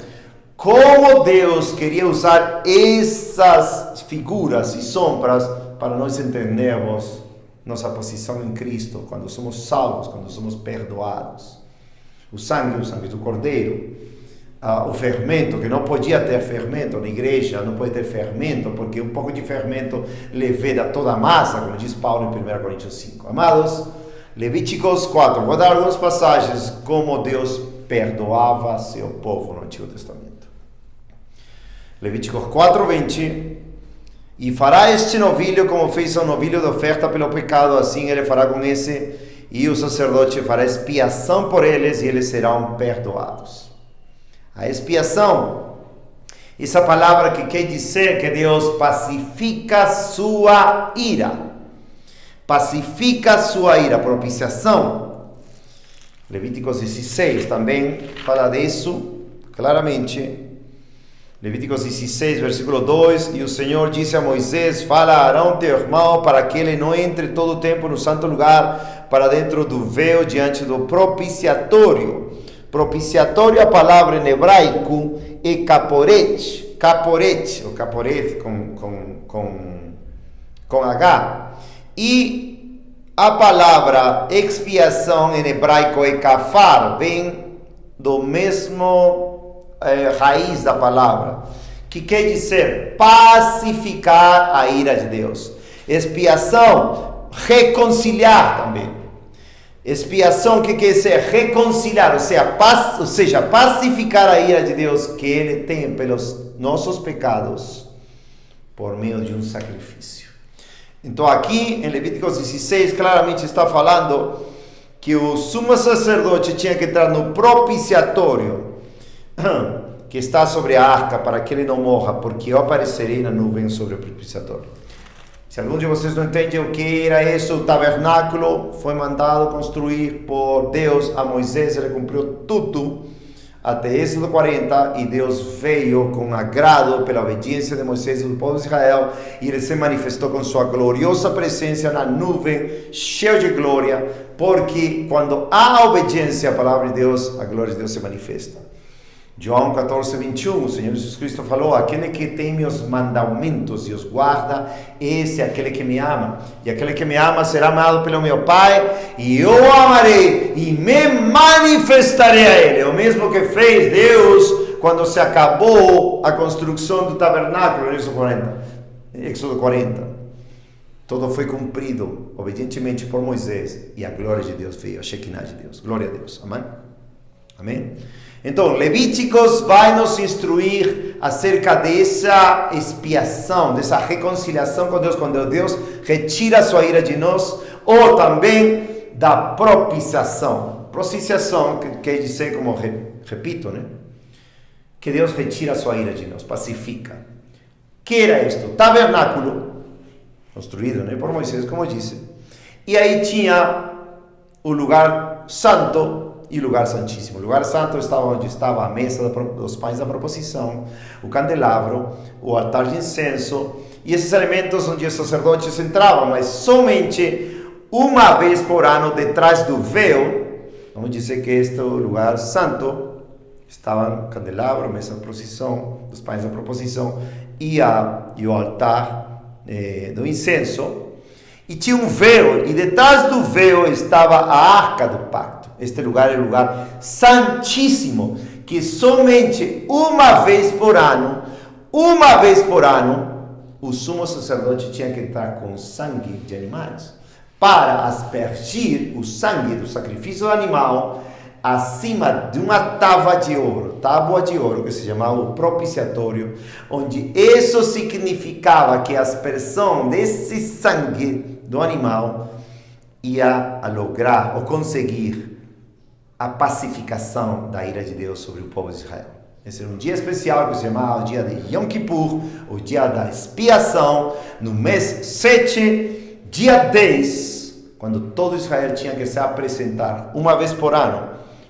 como Deus queria usar essas figuras e sombras para nós entendermos nossa posição em Cristo, quando somos salvos, quando somos perdoados. O sangue do cordeiro, o fermento, que não podia ter fermento na igreja, não pode ter fermento, porque um pouco de fermento leveda toda a massa, como diz Paulo em 1 Coríntios 5. Amados, Levíticos 4, vou dar algumas passagens como Deus perdoava seu povo no Antigo Testamento. Levíticos 4:20, e fará este novilho como fez um novilho de oferta pelo pecado, assim ele fará com esse, e o sacerdote fará expiação por eles, e eles serão perdoados. A expiação, essa palavra que quer dizer que Deus pacifica sua ira. Pacifica sua ira, propiciação. Levíticos 16 também fala disso claramente. Levíticos 16, versículo 2, e o Senhor disse a Moisés, fala a Arão teu irmão, para que ele não entre todo o tempo no santo lugar, para dentro do véu, diante do propiciatório. Propiciatório, a palavra em hebraico é caporet, caporet, ou caporet com H, e a palavra expiação em hebraico é kafar, vem do mesmo raiz da palavra, que quer dizer pacificar a ira de Deus. Expiação, reconciliar também. Expiação, que quer dizer reconciliar, ou seja, pacificar a ira de Deus que Ele tem pelos nossos pecados por meio de um sacrifício. Então aqui em Levíticos 16 claramente está falando que o sumo sacerdote tinha que entrar no propiciatório que está sobre a arca, para que ele não morra, porque eu aparecerei na nuvem sobre o propiciatório. Se algum de vocês não entende o que era isso, o tabernáculo foi mandado construir por Deus a Moisés, ele cumpriu tudo até Êxodo 40, e Deus veio com agrado pela obediência de Moisés e do povo de Israel, e ele se manifestou com sua gloriosa presença na nuvem, cheio de glória, porque quando há obediência à palavra de Deus, a glória de Deus se manifesta. João 14:21, o Senhor Jesus Cristo falou, aquele que tem meus mandamentos e os guarda, esse é aquele que me ama, e aquele que me ama será amado pelo meu Pai, e eu o amarei, e me manifestarei a ele. O mesmo que fez Deus quando se acabou a construção do tabernáculo, em Êxodo 40, tudo foi cumprido obedientemente por Moisés e a glória de Deus veio, a Shekinah de Deus. Glória a Deus. Amém? Amém? Então, Levíticos vai nos instruir acerca dessa expiação, dessa reconciliação com Deus, quando Deus retira a sua ira de nós, ou também da propiciação. Propiciação quer dizer, como repito, né? Que Deus retira a sua ira de nós, pacifica. Que era isto? Tabernáculo, construído, né, por Moisés, como disse. E aí tinha o lugar santo e o lugar santíssimo. O lugar santo estava onde estava a mesa dos pães da proposição, o candelabro, o altar de incenso, e esses elementos onde os sacerdotes entravam, mas somente uma vez por ano, detrás do véu. Vamos dizer que este lugar santo estava o candelabro, a mesa da proposição, dos pães da proposição, e o altar do incenso. E tinha um véu, e detrás do véu estava a arca do pacto. Este lugar é o lugar santíssimo, que somente uma vez por ano, o sumo sacerdote tinha que entrar com sangue de animais, para aspergir o sangue do sacrifício do animal acima de uma tábua de ouro, que se chamava o propiciatório, onde isso significava que a aspersão desse sangue do animal ia lograr ou conseguir a pacificação da ira de Deus sobre o povo de Israel. Esse era um dia especial que se chamava o dia de Yom Kippur, o dia da expiação, no mês 7, dia 10, quando todo Israel tinha que se apresentar uma vez por ano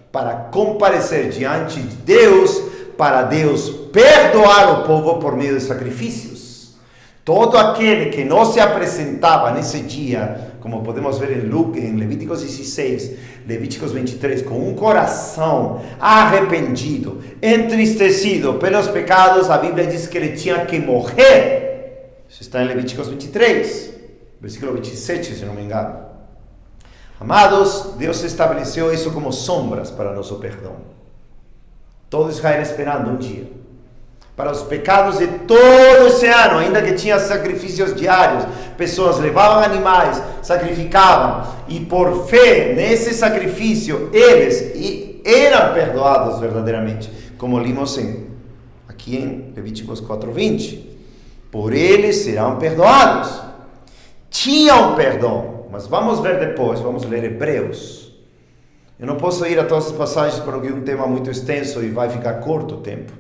para comparecer diante de Deus, para Deus perdoar o povo por meio de sacrifícios. Todo aquele que não se apresentava nesse dia, como podemos ver em Levíticos 16, Levíticos 23, com um coração arrependido, entristecido pelos pecados, a Bíblia diz que ele tinha que morrer. Isso está em Levíticos 23, versículo 27, se não me engano. Amados, Deus estabeleceu isso como sombras para nosso perdão. Todo Israel esperando um dia. Para os pecados de todo esse ano, ainda que tinha sacrifícios diários, pessoas levavam animais, sacrificavam, e por fé nesse sacrifício, eles eram perdoados verdadeiramente, como limos aqui em Levíticos 4:20. Por eles serão perdoados. Tinham perdão, mas vamos ver depois, vamos ler Hebreus. Eu não posso ir a todas as passagens porque é um tema muito extenso e vai ficar curto o tempo.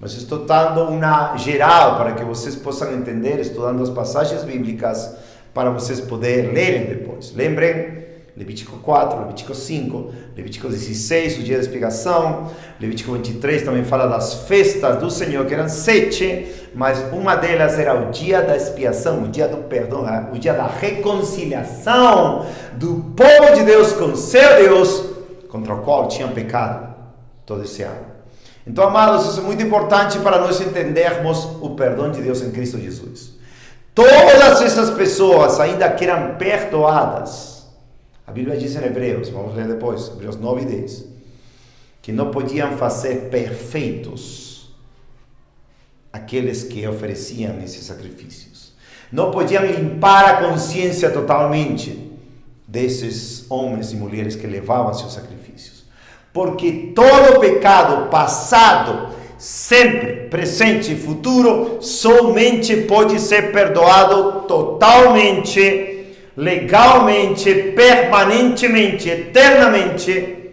Mas estou dando uma geral para que vocês possam entender, estudando as passagens bíblicas, para vocês poderem lerem depois. Lembrem, Levítico 4, Levítico 5, Levítico 16, o dia da expiação, Levítico 23 também fala das festas do Senhor, que eram 7, mas uma delas era o dia da expiação, o dia do perdão, o dia da reconciliação do povo de Deus com seu Deus, contra o qual tinham pecado todo esse ano. Então, amados, isso é muito importante para nós entendermos o perdão de Deus em Cristo Jesus. Todas essas pessoas, ainda que eram perdoadas, a Bíblia diz em Hebreus, vamos ler depois, Hebreus 9 e 10, que não podiam fazer perfeitos aqueles que ofereciam esses sacrifícios. Não podiam limpar a consciência totalmente desses homens e mulheres que levavam seus sacrifícios. Porque todo pecado passado, sempre, presente e futuro, somente pode ser perdoado totalmente, legalmente, permanentemente, eternamente,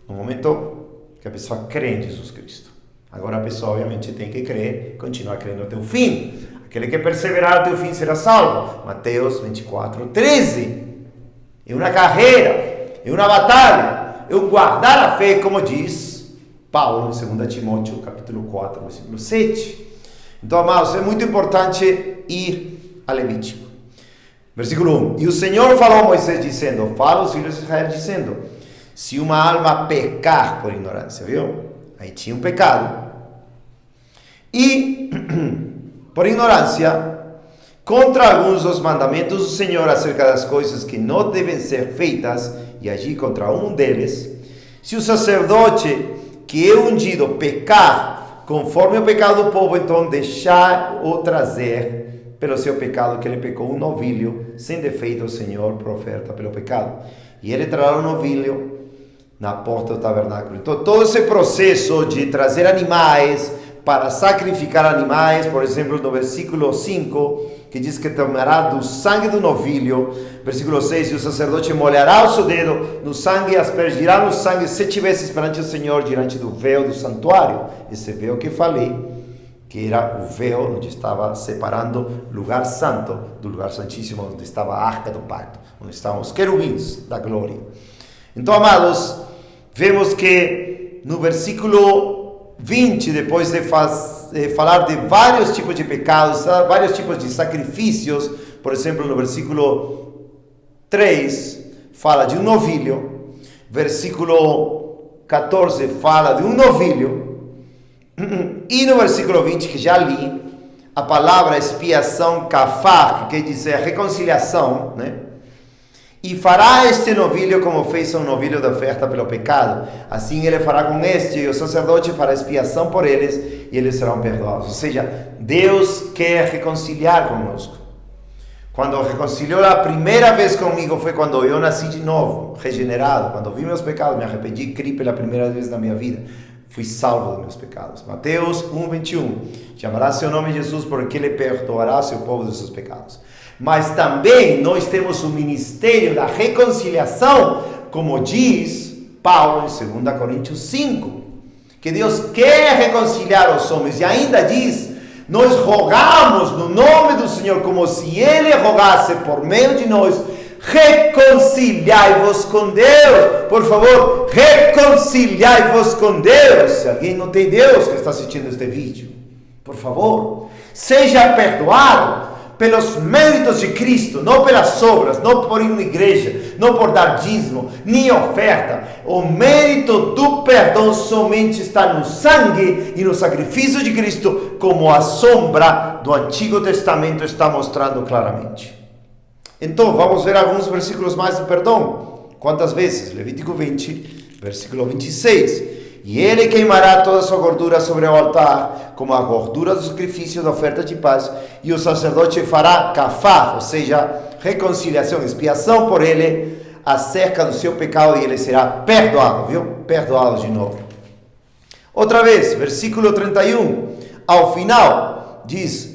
no momento que a pessoa crê em Jesus Cristo. Agora a pessoa obviamente tem que crer, continuar crendo até o fim. Aquele que perseverar até o fim será salvo. Mateus 24:13. É uma carreira, é uma batalha. Eu guardar a fé, como diz Paulo em 2 Timóteo, capítulo 4, versículo 7. Então, amados, é muito importante ir a Levítico. Versículo 1. E o Senhor falou a Moisés dizendo, fala aos filhos de Israel dizendo, se uma alma pecar por ignorância, viu? Aí tinha um pecado. E, por ignorância, contra alguns dos mandamentos do Senhor acerca das coisas que não devem ser feitas, e agir contra um deles, se o sacerdote que é ungido pecar conforme o pecado do povo, então deixar ou trazer pelo seu pecado que ele pecou um novilho sem defeito ao Senhor por oferta pelo pecado. E ele trará um novilho na porta do tabernáculo. Então todo esse processo de trazer animais, para sacrificar animais, por exemplo, no versículo 5, que diz que tomará do sangue do novilho, versículo 6, e o sacerdote molhará o seu dedo no sangue e aspergirá no sangue 7 vezes perante o Senhor, diante do véu do santuário. Esse véu que falei, que era o véu onde estava separando o lugar santo do lugar santíssimo, onde estava a arca do pacto, onde estavam os querubins da glória. Então, amados, vemos que no versículo 20, depois de falar de vários tipos de pecados, vários tipos de sacrifícios, por exemplo, no versículo 3, fala de um novilho, versículo 14 fala de um novilho, e no versículo 20, que já li, a palavra expiação, kafar, que quer dizer reconciliação, né? E fará este novilho como fez um novilho da oferta pelo pecado. Assim ele fará com este, e o sacerdote fará expiação por eles, e eles serão perdoados. Ou seja, Deus quer reconciliar conosco. Quando reconciliou a primeira vez comigo foi quando eu nasci de novo, regenerado. Quando vi meus pecados, me arrependi, criei pela primeira vez na minha vida. Fui salvo dos meus pecados. Mateus 1:21. Chamará seu nome Jesus, porque ele perdoará seu povo dos seus pecados. Mas também nós temos o ministério da reconciliação, como diz Paulo em 2 Coríntios 5, que Deus quer reconciliar os homens, e ainda diz, nós rogamos no nome do Senhor, como se Ele rogasse por meio de nós, reconciliai-vos com Deus. Por favor, reconciliai-vos com Deus. Se alguém não tem Deus que está assistindo este vídeo, por favor, seja perdoado pelos méritos de Cristo, não pelas obras, não por ir na igreja, não por dar dízimo, nem oferta. O mérito do perdão somente está no sangue e no sacrifício de Cristo, como a sombra do Antigo Testamento está mostrando claramente. Então, vamos ver alguns versículos mais do perdão. Quantas vezes? Levítico 20, versículo 26. E ele queimará toda a sua gordura sobre o altar, como a gordura do sacrifício da oferta de paz, e o sacerdote fará kafar, ou seja, reconciliação, expiação por ele, acerca do seu pecado, e ele será perdoado, viu? Perdoado de novo. Outra vez, versículo 31, ao final diz,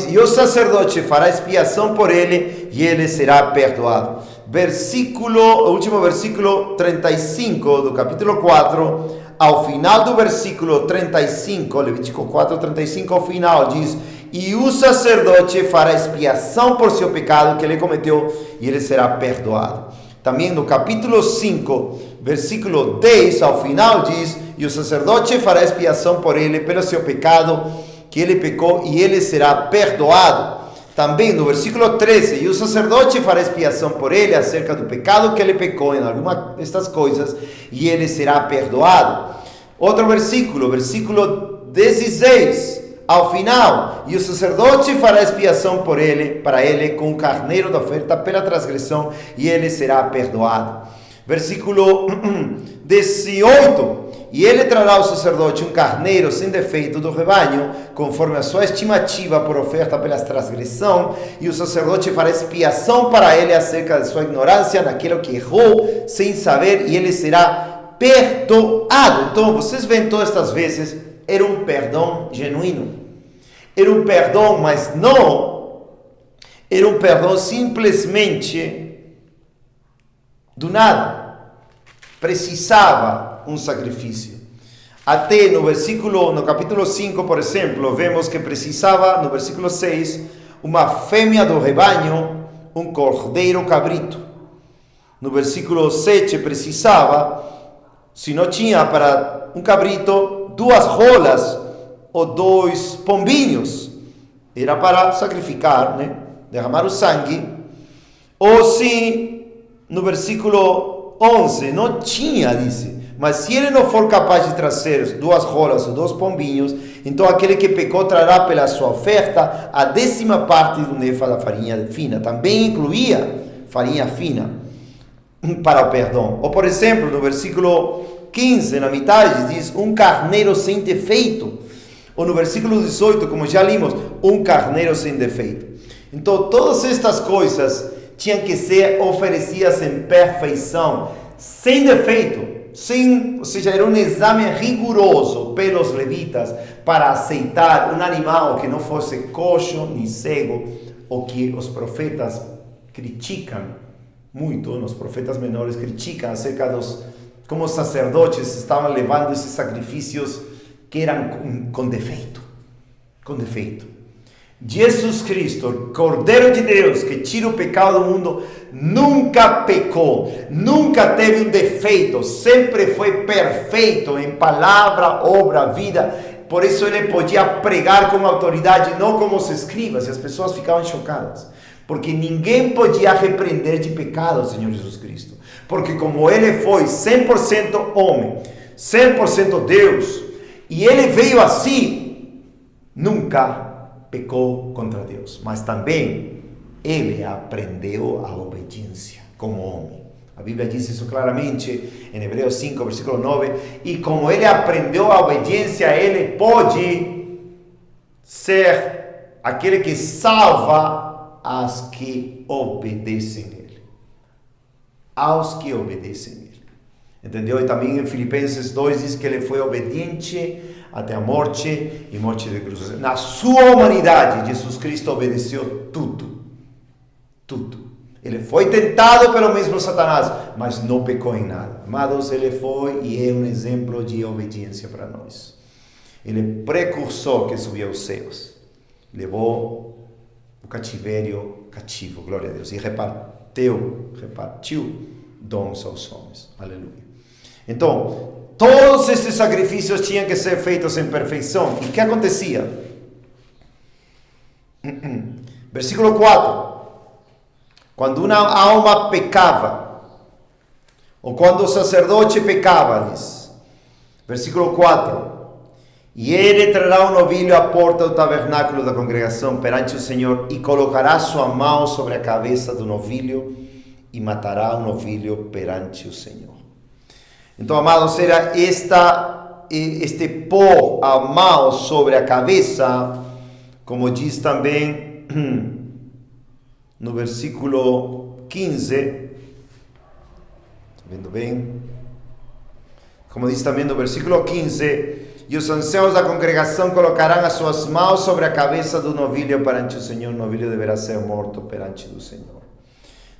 e o sacerdote fará expiação por ele, e ele será perdoado. O último versículo 35 do capítulo 4, ao final do versículo 35, Levítico 4, 35, ao final diz, e o sacerdote fará expiação por seu pecado que ele cometeu, e ele será perdoado. Também no capítulo 5, versículo 10, ao final diz, e o sacerdote fará expiação por ele pelo seu pecado que ele pecou, e ele será perdoado. Também no versículo 13, e o sacerdote fará expiação por ele acerca do pecado que ele pecou em alguma destas coisas, e ele será perdoado. Outro versículo, versículo 16, ao final, e o sacerdote fará expiação por ele, para ele, com o carneiro da oferta pela transgressão, e ele será perdoado. Versículo 18, e ele trará ao sacerdote um carneiro sem defeito do rebanho, conforme a sua estimativa por oferta pela transgressão, e o sacerdote fará expiação para ele acerca de sua ignorância naquilo que errou sem saber, e ele será perdoado. Então, vocês veem todas estas vezes, era um perdão genuíno. Era um perdão, mas não era um perdão simplesmente do nada. Precisava um sacrifício. Até no capítulo 5, por exemplo, vemos que precisava, no versículo 6, uma fêmea do rebanho, um cordeiro cabrito. No versículo 7, precisava, se não tinha para um cabrito, 2 rolas ou 2 pombinhos. Era para sacrificar, né? Derramar o sangue. Ou se, no versículo 11, não tinha, disse, mas se ele não for capaz de trazer 2 rolas ou 2 pombinhos, então aquele que pecou trará pela sua oferta a 10ª parte do nefa da farinha fina. Também incluía farinha fina para o perdão. Ou, por exemplo, no versículo 15, na metade, diz um carneiro sem defeito. Ou no versículo 18, como já limos, um carneiro sem defeito. Então, todas estas coisas tinham que ser oferecidas em perfeição, sem defeito. Ou seja, era um exame rigoroso pelos levitas para aceitar um animal que não fosse coxo nem cego, o que os profetas criticam muito, os profetas menores criticam acerca dos como os sacerdotes estavam levando esses sacrifícios que eram com defeito. Com defeito. Jesus Cristo, Cordeiro de Deus, que tira o pecado do mundo, nunca pecou, nunca teve um defeito, sempre foi perfeito em palavra, obra, vida. Por isso ele podia pregar com autoridade, não como os escribas, e as pessoas ficavam chocadas. Porque ninguém podia repreender de pecado o Senhor Jesus Cristo. Porque como ele foi 100% homem, 100% Deus, e ele veio assim, nunca pecou contra Deus. Mas também ele aprendeu a obediência como homem. A Bíblia diz isso claramente em Hebreus 5, versículo 9. E como ele aprendeu a obediência, ele pode ser aquele que salva as que obedecem a ele. Aos que obedecem a ele. Entendeu? E também em Filipenses 2 diz que ele foi obediente até a morte e morte de cruz. Na sua humanidade, Jesus Cristo obedeceu tudo. Tudo. Ele foi tentado pelo mesmo Satanás, mas não pecou em nada. Amados, ele foi e é um exemplo de obediência para nós. Ele é precursor que subiu aos céus. Levou o cativeiro cativo, glória a Deus. E repartiu dons aos homens. Aleluia. Então, todos esses sacrifícios tinham que ser feitos em perfeição. E o que acontecia? Versículo 4. Quando uma alma pecava, ou quando o sacerdote pecava, diz, versículo 4, e ele trará um novilho à porta do tabernáculo da congregação perante o Senhor, e colocará sua mão sobre a cabeça do novilho, e matará o novilho perante o Senhor. Então, amados, era este pôr a mão sobre a cabeça, como diz também no versículo 15, está vendo bem? Como diz também no versículo 15, e os anciãos da congregação colocarão as suas mãos sobre a cabeça do novilho perante o Senhor, o novilho deverá ser morto perante o Senhor.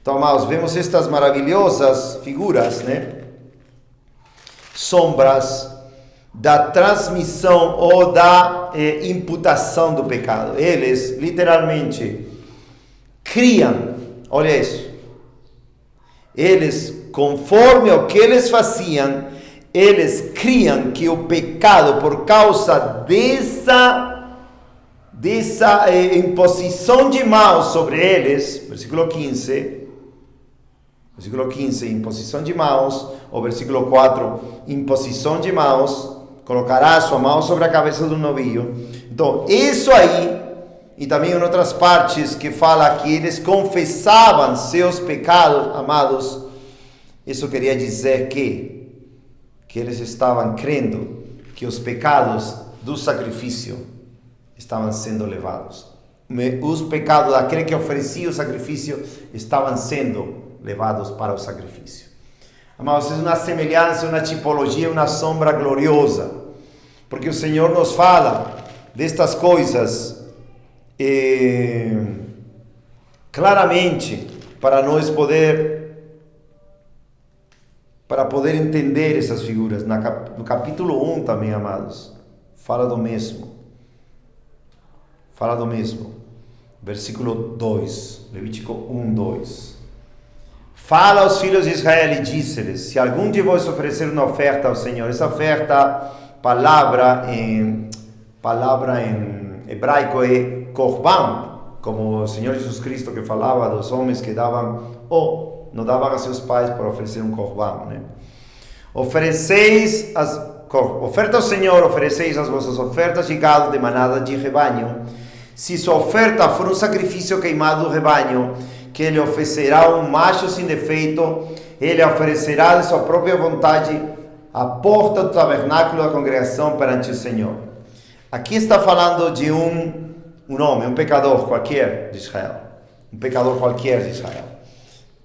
Então, amados, vemos estas maravilhosas figuras, né? Sombras da transmissão ou da imputação do pecado. Eles, literalmente, criam, olha isso, eles, conforme o que eles faziam, eles criam que o pecado, por causa dessa imposição de mãos sobre eles, versículo 15, imposição de mãos, ou versículo 4, imposição de mãos, colocará sua mão sobre a cabeça do novilho. Então, isso aí, e também em outras partes que fala que eles confessavam seus pecados, amados, isso queria dizer que eles estavam crendo que os pecados do sacrifício estavam sendo levados. Os pecados daquele que oferecia o sacrifício estavam sendo levados para o sacrifício. Amados, é uma semelhança, uma tipologia, uma sombra gloriosa, porque o Senhor nos fala destas coisas claramente para nós para poder entender essas figuras. No capítulo 1 também, amados, fala do mesmo. Versículo 2, Levítico 1, 2. Fala aos filhos de Israel e disse-lhes: se algum de vós oferecer uma oferta ao Senhor, essa oferta, palavra em hebraico é korban, como o Senhor Jesus Cristo que falava dos homens que davam, ou não davam a seus pais para oferecer um korban, né? Oferta ao Senhor, ofereceis as vossas ofertas de gado, de manada, de rebanho. Se sua oferta for um sacrifício queimado do rebanho, que ele oferecerá um macho sem defeito, ele oferecerá de sua própria vontade a porta do tabernáculo da congregação perante o Senhor. Aqui está falando de um homem, um pecador qualquer de Israel. Um pecador qualquer de Israel.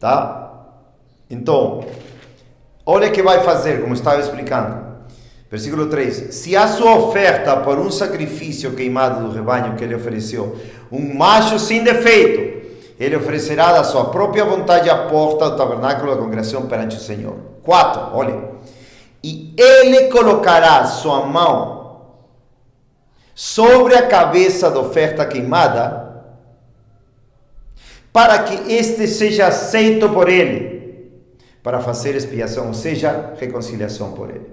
Tá? Então, olha o que vai fazer, como estava explicando. Versículo 3. Se a sua oferta por um sacrifício queimado do rebanho que ele ofereceu, um macho sem defeito, ele oferecerá da sua própria vontade a porta do tabernáculo da congregação perante o Senhor. 4. Olha. E ele colocará sua mão sobre a cabeça da oferta queimada, para que este seja aceito por ele, para fazer expiação, ou seja, reconciliação por ele.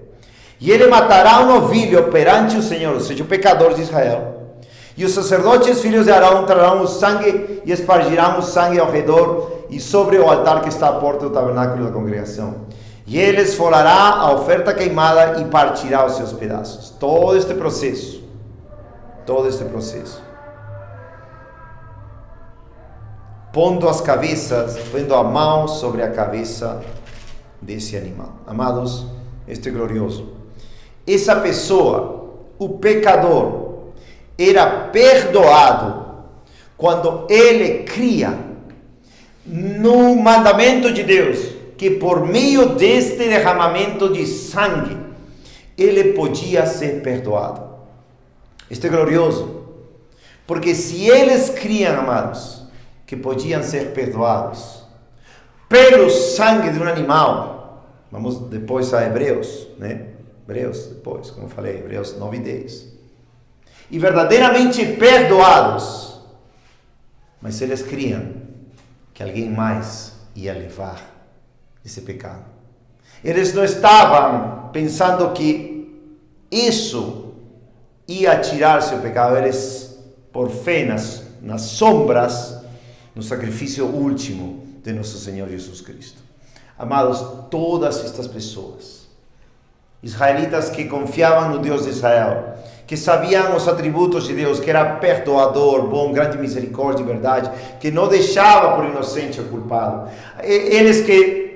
E ele matará um novilho perante o Senhor, ou seja, o pecador de Israel. E os sacerdotes, filhos de Arão, trarão o sangue e espargirão o sangue ao redor e sobre o altar que está à porta do tabernáculo da congregação. E ele esfolará a oferta queimada e partirá os seus pedaços. Todo este processo. Pondo as cabeças, pondo a mão sobre a cabeça desse animal. Amados, este é glorioso. Essa pessoa, o pecador, era perdoado quando ele cria no mandamento de Deus, que por meio deste derramamento de sangue, ele podia ser perdoado. Isto é glorioso, porque se eles criam, amados, que podiam ser perdoados pelo sangue de um animal, vamos depois a Hebreus, né? Hebreus, depois, como falei, Hebreus 9 e 10. E verdadeiramente perdoados, mas eles criam que alguém mais ia levar esse pecado. Eles não estavam pensando que isso ia tirar seu pecado. Eles, por fé nas sombras, no sacrifício último de nosso Senhor Jesus Cristo. Amados, todas estas pessoas, israelitas que confiavam no Deus de Israel, que sabiam os atributos de Deus, que era perdoador, bom, grande misericórdia e verdade, que não deixava por inocente o culpado. Eles que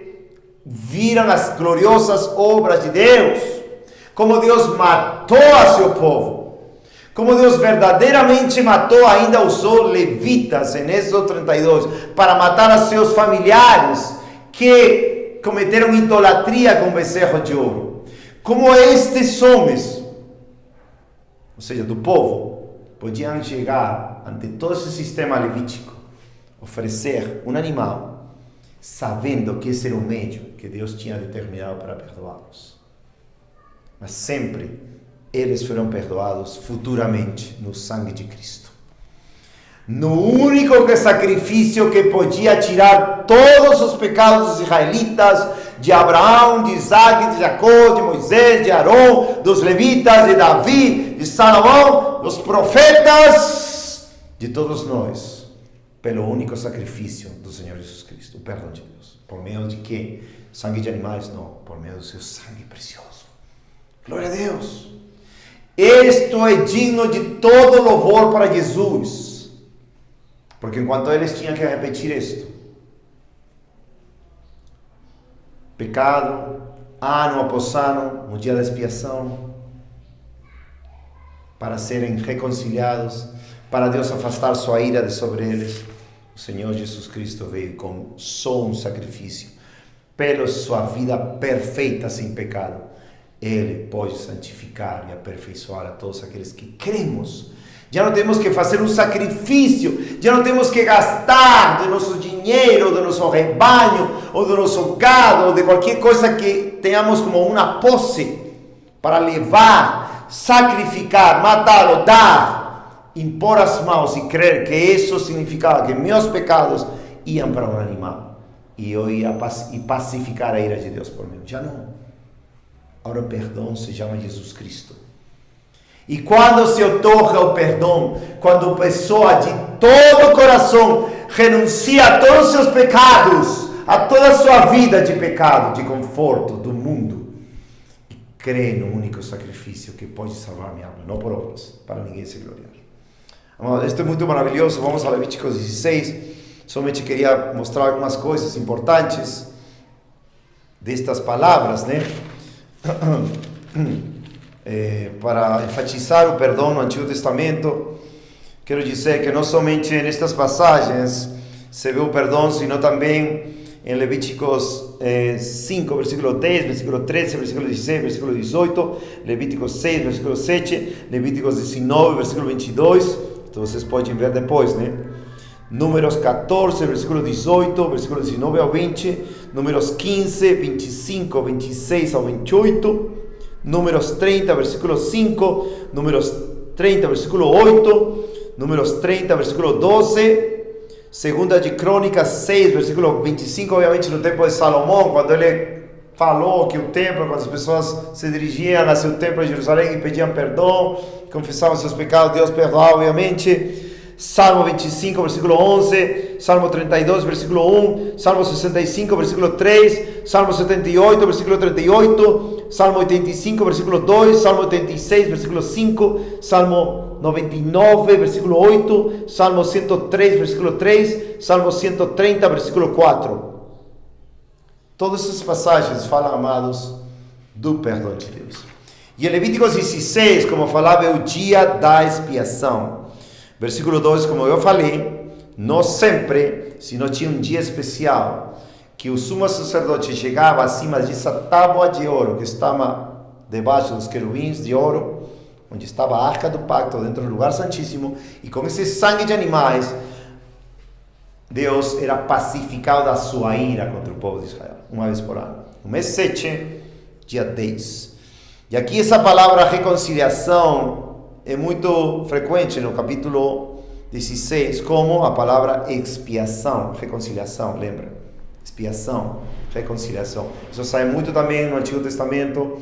viram as gloriosas obras de Deus, como Deus matou a seu povo, como Deus verdadeiramente matou, ainda usou levitas em Êxodo 32 para matar a seus familiares que cometeram idolatria com bezerro de ouro. Como estes homens, ou seja, do povo, podiam chegar ante todo esse sistema levítico, oferecer um animal, sabendo que esse era o meio que Deus tinha determinado para perdoá-los. Mas sempre eles foram perdoados futuramente no sangue de Cristo. No único sacrifício que podia tirar todos os pecados dos israelitas, de Abraão, de Isaac, de Jacó, de Moisés, de Arão, dos levitas, de Davi, de Salomão, dos profetas, de todos nós, pelo único sacrifício do Senhor Jesus Cristo, o perdão de Deus. Por meio de quê? Sangue de animais? Não, por meio do seu sangue precioso. Glória a Deus! Isto é digno de todo louvor para Jesus, porque enquanto eles tinham que repetir isto, pecado, ano após ano, no dia da expiação, para serem reconciliados, para Deus afastar sua ira de sobre eles, o Senhor Jesus Cristo veio com só um sacrifício, pela sua vida perfeita sem pecado. Ele pode santificar e aperfeiçoar a todos aqueles que cremos. Já não temos que fazer um sacrifício, já não temos que gastar do nosso dinheiro, do nosso rebanho, ou do nosso gado, ou de qualquer coisa que tenhamos como uma posse, para levar, sacrificar, matar ou dar, impor as mãos e crer que isso significava que meus pecados iam para um animal, e eu ia pacificar a ira de Deus por mim. Já não. Agora o perdão se chama Jesus Cristo. E quando se otorga o perdão, quando a pessoa de todo o coração renuncia a todos os seus pecados, a toda a sua vida de pecado, de conforto do mundo, e crê no único sacrifício que pode salvar minha alma, não por obras, para ninguém se gloriar. Amado, isto é muito maravilhoso. Vamos a Levíticos 16. Somente queria mostrar algumas coisas importantes destas palavras, né? para enfatizar o perdão no Antigo Testamento, quero dizer que não somente nestas passagens se vê o perdão, sino também em Levíticos 5, versículo 10, versículo 13, versículo 16, versículo 18, Levíticos 6, versículo 7, Levíticos 19, versículo 22, então vocês podem ver depois, né? Números 14, versículo 18, versículo 19 ao 20, Números 15, 25, 26 ao 28, Números 30, versículo 5, Números 30, versículo 8, Números 30, versículo 12, Segunda de Crônicas 6, versículo 25, obviamente no tempo de Salomão, quando ele falou que o templo, quando as pessoas se dirigiam a seu templo de Jerusalém e pediam perdão, confessavam seus pecados, Deus perdoava, obviamente. Salmo 25, versículo 11, Salmo 32, versículo 1, Salmo 65, versículo 3, Salmo 78, versículo 38, Salmo 85, versículo 2, Salmo 86, versículo 5, Salmo 99, versículo 8, Salmo 103, versículo 3, Salmo 130, versículo 4. Todas essas passagens falam, amados, do perdão de Deus. E em Levíticos 16, como falava, é o dia da expiação. Versículo 2, como eu falei, não sempre, se não tinha um dia especial, que o sumo sacerdote chegava acima dessa tábua de ouro, que estava debaixo dos querubins de ouro, onde estava a arca do pacto, dentro do lugar santíssimo, e com esse sangue de animais, Deus era pacificado da sua ira contra o povo de Israel, uma vez por ano. No mês 7, dia 10. E aqui essa palavra reconciliação é muito frequente no capítulo 16, como a palavra expiação, reconciliação, lembra? Expiação, reconciliação. Isso sai muito também no Antigo Testamento.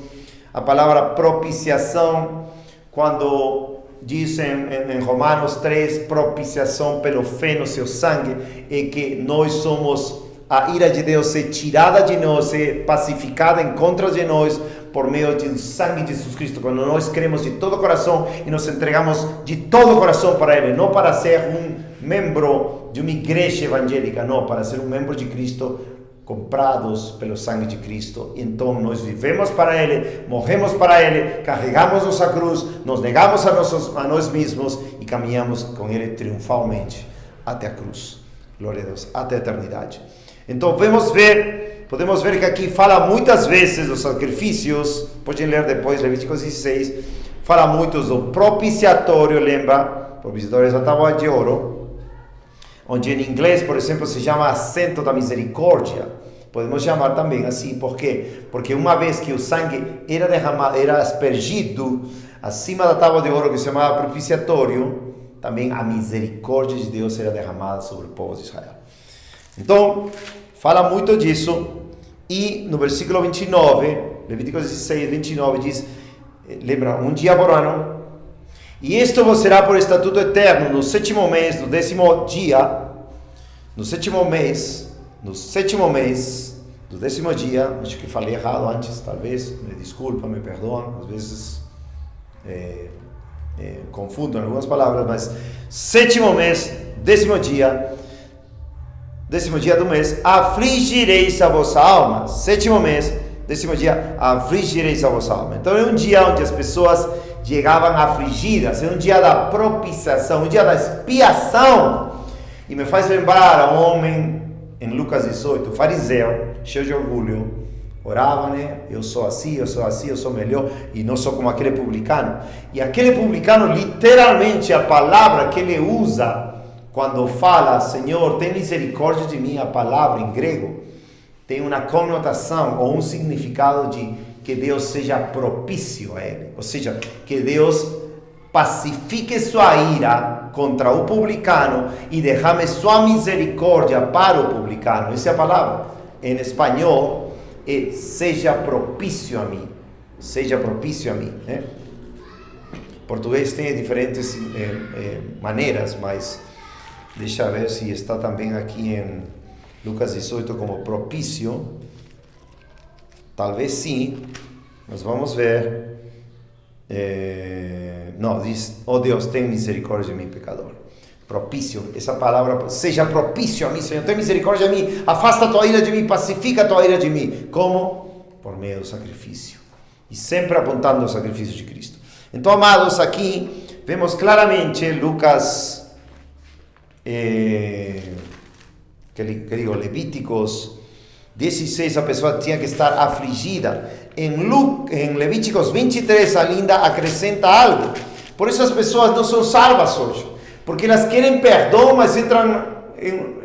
A palavra propiciação, quando dizem em Romanos 3, propiciação pela fé no seu sangue, é que nós somos, a ira de Deus é tirada de nós, é pacificada em contra de nós, por meio do sangue de Jesus Cristo, quando nós cremos de todo o coração e nos entregamos de todo o coração para Ele, não para ser um membro de uma igreja evangélica, não, para ser um membro de Cristo, comprados pelo sangue de Cristo. Então nós vivemos para Ele, morremos para Ele, carregamos nossa cruz, nos negamos a nós mesmos e caminhamos com Ele triunfalmente até a cruz. Glória a Deus, até a eternidade. Então podemos ver que aqui fala muitas vezes dos sacrifícios, podem ler depois Levíticos 16, fala muito do propiciatório, lembra? Propiciatório da tábua de ouro, onde em inglês, por exemplo, se chama assento da misericórdia. Podemos chamar também assim, por quê? Porque uma vez que o sangue era derramado, era aspergido acima da tábua de ouro que se chamava propiciatório, também a misericórdia de Deus era derramada sobre o povo de Israel. Então, fala muito disso, e no versículo 29, Levíticos 16, 29, diz, lembra, um dia por ano, e isto vos será por estatuto eterno, no sétimo mês, no 10º dia, no sétimo mês do 10º dia, acho que falei errado antes, talvez, me desculpa, me perdoam, às vezes confundo algumas palavras, mas sétimo mês, 10º dia do mês, afligireis a vossa alma. Sétimo mês, 10º dia, afligireis a vossa alma. Então é um dia onde as pessoas chegavam afligidas, é um dia da propiciação, um dia da expiação. E me faz lembrar a um homem em Lucas 18, fariseu, cheio de orgulho, orava, né? Eu sou assim, eu sou melhor, e não sou como aquele publicano. E aquele publicano, literalmente, a palavra que ele usa quando fala, Senhor, tem misericórdia de mim, a palavra em grego tem uma conotação ou um significado de que Deus seja propício a ele. Ou seja, que Deus pacifique sua ira contra o publicano e derrame sua misericórdia para o publicano. Essa é a palavra. Em espanhol, é seja propício a mim. Seja propício a mim. Né? Português tem diferentes maneiras, mas deixa eu ver se está também aqui em Lucas 18 como propício. Talvez sim, mas vamos ver. Não, diz, oh Deus, tem misericórdia de mim, pecador. Propício, essa palavra, seja propício a mim, Senhor, tem misericórdia de mim, afasta a tua ira de mim, pacifica a tua ira de mim. Como? Por meio do sacrifício. e sempre apontando ao sacrifício de Cristo. Então, amados, aqui vemos claramente Lucas, Levíticos 16, a pessoa tinha que estar afligida. Em Levíticos 23, ainda acrescenta algo. Por isso as pessoas não são salvas hoje, porque elas querem perdão, mas entram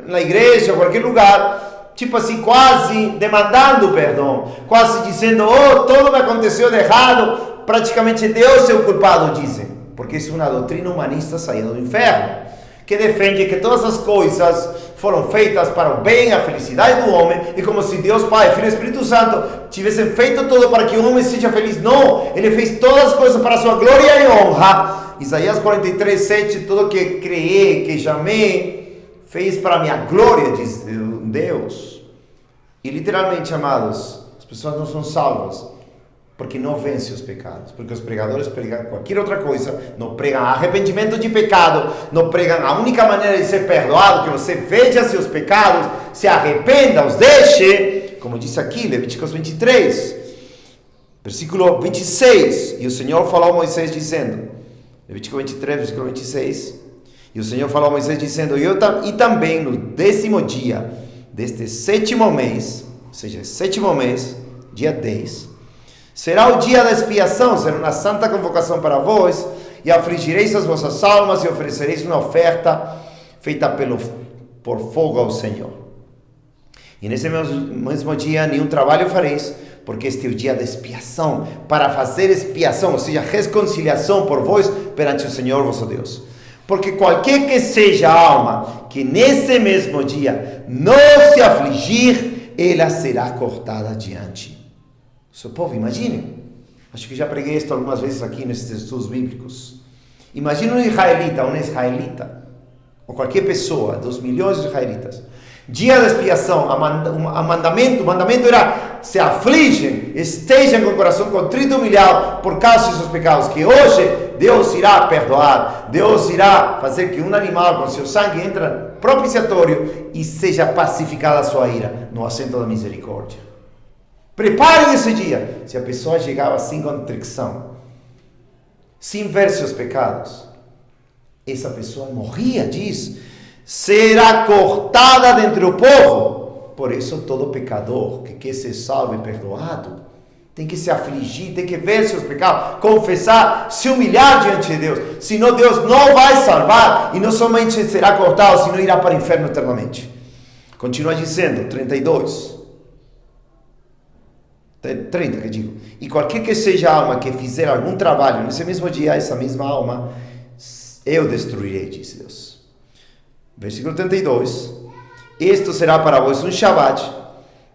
na igreja ou qualquer lugar, tipo assim, quase demandando perdão, quase dizendo, tudo me aconteceu de errado, praticamente Deus é o culpado, dizem, porque isso é uma doutrina humanista saída do inferno, que defende que todas as coisas foram feitas para o bem, a felicidade do homem, e como se Deus Pai, Filho e Espírito Santo tivessem feito tudo para que o homem seja feliz. Não, Ele fez todas as coisas para a sua glória e honra. Isaías 43, 7, tudo que criei, que chamei, fez para a minha glória, diz Deus. E literalmente, amados, as pessoas não são salvas porque não vencem os pecados, porque os pregadores pregam qualquer outra coisa, não pregam arrependimento de pecado, não pregam a única maneira de ser perdoado, que você veja seus pecados, se arrependa, os deixe, como diz aqui, Levíticos 23, versículo 26, e o Senhor falou a Moisés dizendo, Levítico 23, versículo 26, e o Senhor falou a Moisés dizendo, e também no 10º dia deste 7º mês, ou seja, 7º mês, dia 10, será o dia da expiação, será uma santa convocação para vós, e afligireis as vossas almas, e oferecereis uma oferta feita por fogo ao Senhor. E nesse mesmo dia nenhum trabalho fareis, porque este é o dia da expiação, para fazer expiação, ou seja, reconciliação por vós perante o Senhor vosso Deus. Porque qualquer que seja a alma que nesse mesmo dia não se afligir, ela será cortada diante. Seu povo, imagine, acho que já preguei isso algumas vezes aqui nesses estudos bíblicos. Imagine um israelita, ou qualquer pessoa, dos milhões de israelitas. Dia da expiação, o mandamento era, se afligem, estejam com o coração contrito e humilhado por causa dos seus pecados, que hoje Deus irá perdoar, Deus irá fazer que um animal com seu sangue entre propiciatório e seja pacificada a sua ira no assento da misericórdia. Preparem esse dia. Se a pessoa chegava sem contrição, sem ver seus pecados, essa pessoa morria, diz, será cortada dentre o povo. Por isso todo pecador que quer ser salvo e perdoado tem que se afligir, tem que ver seus pecados, confessar, se humilhar diante de Deus. Senão Deus não vai salvar, e não somente será cortado, senão irá para o inferno eternamente. Continua dizendo, 30 que digo, e qualquer que seja a alma que fizer algum trabalho nesse mesmo dia, essa mesma alma eu destruirei, diz Deus. Versículo 32, isto será para vós um Shabat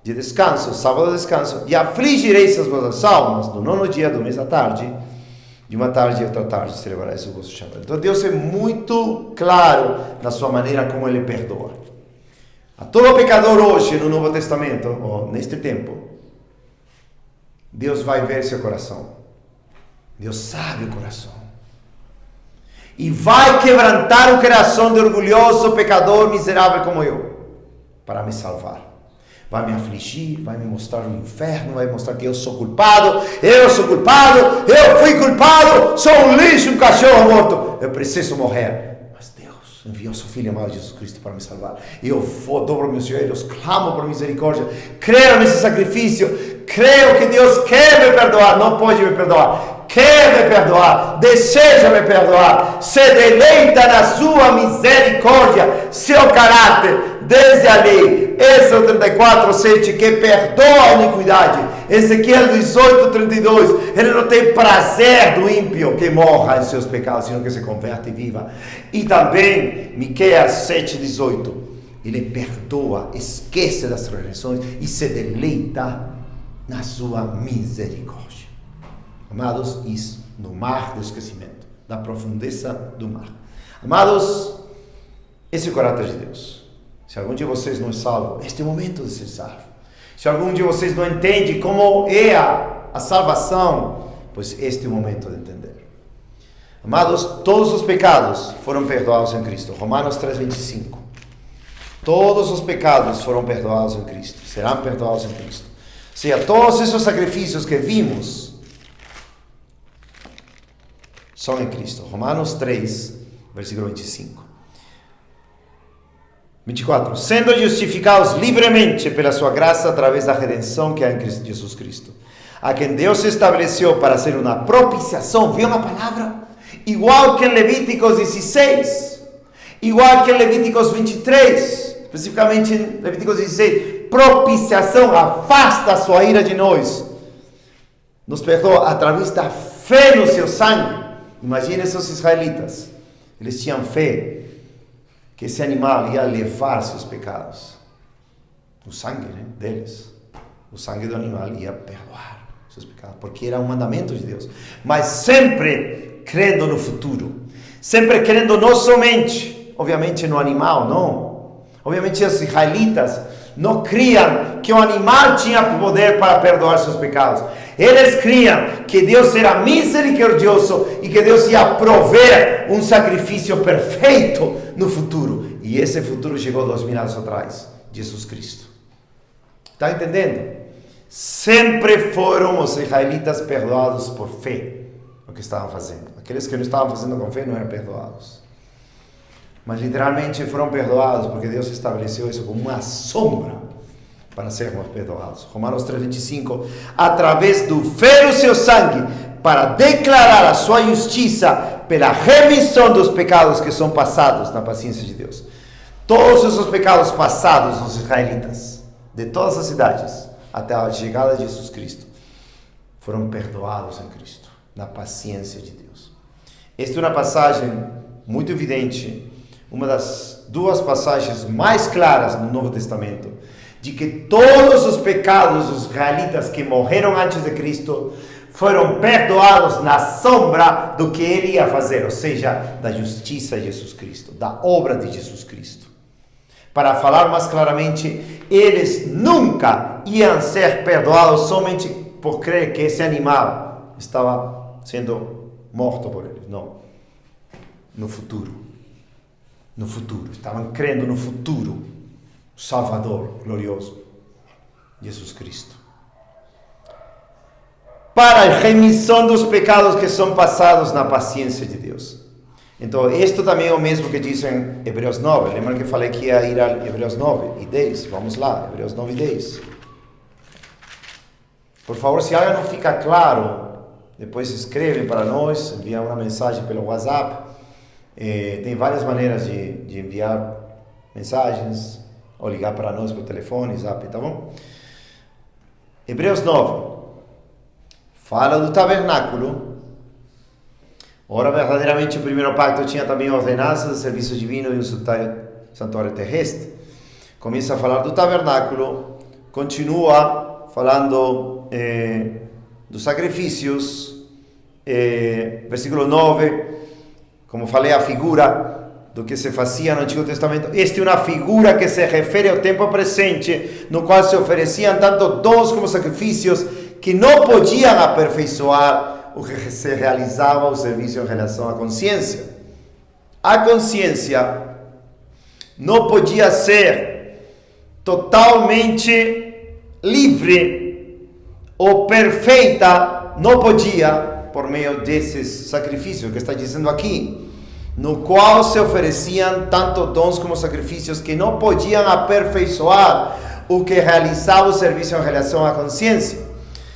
de descanso, sábado de descanso, e afligireis as vossas almas no 9º dia do mês à tarde, de uma tarde e outra tarde celebrareis o vosso Shabat. Então Deus é muito claro na sua maneira como Ele perdoa. A todo pecador hoje no Novo Testamento, ou neste tempo, Deus vai ver seu coração. Deus sabe o coração. E vai quebrantar o coração de orgulhoso pecador miserável como eu, para me salvar. Vai me afligir, vai me mostrar o inferno, vai mostrar que eu sou culpado, eu fui culpado, sou um lixo, um cachorro morto, eu preciso morrer. Mas Deus enviou seu Filho amado Jesus Cristo para me salvar. E eu dobro meus joelhos, clamo por misericórdia, creio nesse sacrifício, creio que Deus quer me perdoar, não pode me perdoar, quer me perdoar, deseja me perdoar, se deleita na sua misericórdia, seu caráter, desde a lei. Esse é o 34:7, que perdoa a iniquidade. Ezequiel 18:32, ele não tem prazer do ímpio que morra em seus pecados, senão que se converte e viva. E também Miqueias 7:18, ele perdoa, esquece das transgressões e se deleita na sua misericórdia. Amados, isso no mar do esquecimento, da profundeza do mar. Amados, esse é o caráter de Deus. Se algum de vocês não é salvo, este é o momento de ser salvo. Se algum de vocês não entende como é a salvação, pois este é o momento de entender. Amados, todos os pecados foram perdoados em Cristo. Romanos 3:25. Todos os pecados foram perdoados em Cristo, serão perdoados em Cristo. Ou seja, todos esses sacrifícios que vimos, são em Cristo. Romanos 3, versículo 25. 24. Sendo justificados livremente pela sua graça através da redenção que há em Cristo, Jesus Cristo, a quem Deus estabeleceu para ser uma propiciação, viu uma palavra? Igual que em Levíticos 16, igual que em Levíticos 23, especificamente em Levíticos 16, propiciação, afasta a sua ira de nós, nos perdoa através da fé no seu sangue. Imagine esses israelitas, eles tinham fé que esse animal ia levar seus pecados, o sangue, né, deles, o sangue do animal ia perdoar seus pecados, porque era um mandamento de Deus, mas sempre crendo no futuro, sempre crendo não somente, obviamente, no animal, não. Obviamente os israelitas não criam que o animal tinha poder para perdoar seus pecados. Eles criam que Deus era misericordioso e que Deus ia prover um sacrifício perfeito no futuro. E esse futuro chegou 2000 anos atrás, Jesus Cristo. Está entendendo? Sempre foram os israelitas perdoados por fé, o que estavam fazendo. Aqueles que não estavam fazendo com fé não eram perdoados. Mas literalmente foram perdoados porque Deus estabeleceu isso como uma sombra para sermos perdoados. Romanos 3,25, através do fé no seu sangue, para declarar a sua justiça pela remissão dos pecados que são passados na paciência de Deus. Todos os pecados passados dos israelitas, de todas as cidades, até a chegada de Jesus Cristo, foram perdoados em Cristo, na paciência de Deus. Esta é uma passagem muito evidente, uma das duas passagens mais claras no Novo Testamento, de que todos os pecados dos israelitas que morreram antes de Cristo foram perdoados na sombra do que ele ia fazer, ou seja, da justiça de Jesus Cristo, da obra de Jesus Cristo. Para falar mais claramente, eles nunca iam ser perdoados somente por crer que esse animal estava sendo morto por eles. Não. No futuro. No futuro. Estavam crendo no futuro. Salvador glorioso. Jesus Cristo. Para a remissão dos pecados que são passados na paciência de Deus. Então, isto também é o mesmo que diz em Hebreus 9. Lembra que falei que ia ir a Hebreus 9 e 10? Vamos lá, Hebreus 9 e 10. Por favor, se algo não fica claro, depois escreve para nós, envia uma mensagem pelo WhatsApp. Tem várias maneiras de enviar mensagens, ou ligar para nós pelo telefone, zap, tá bom? Hebreus 9. Fala do tabernáculo. Ora, verdadeiramente, o primeiro pacto tinha também ordenanças de serviço divino e um santuário terrestre. Começa a falar do tabernáculo, continua falando dos sacrifícios, versículo 9, como falei, a figura do que se fazia no Antigo Testamento. Esta é uma figura que se refere ao tempo presente, no qual se ofereciam tanto dons como sacrifícios que não podiam aperfeiçoar o que se realizava o serviço em relação à consciência. A consciência não podia ser totalmente livre ou perfeita, não podia, por meio desses sacrifícios que está dizendo aqui, no qual se ofereciam tanto dons como sacrifícios que não podiam aperfeiçoar o que realizava o serviço em relação à consciência,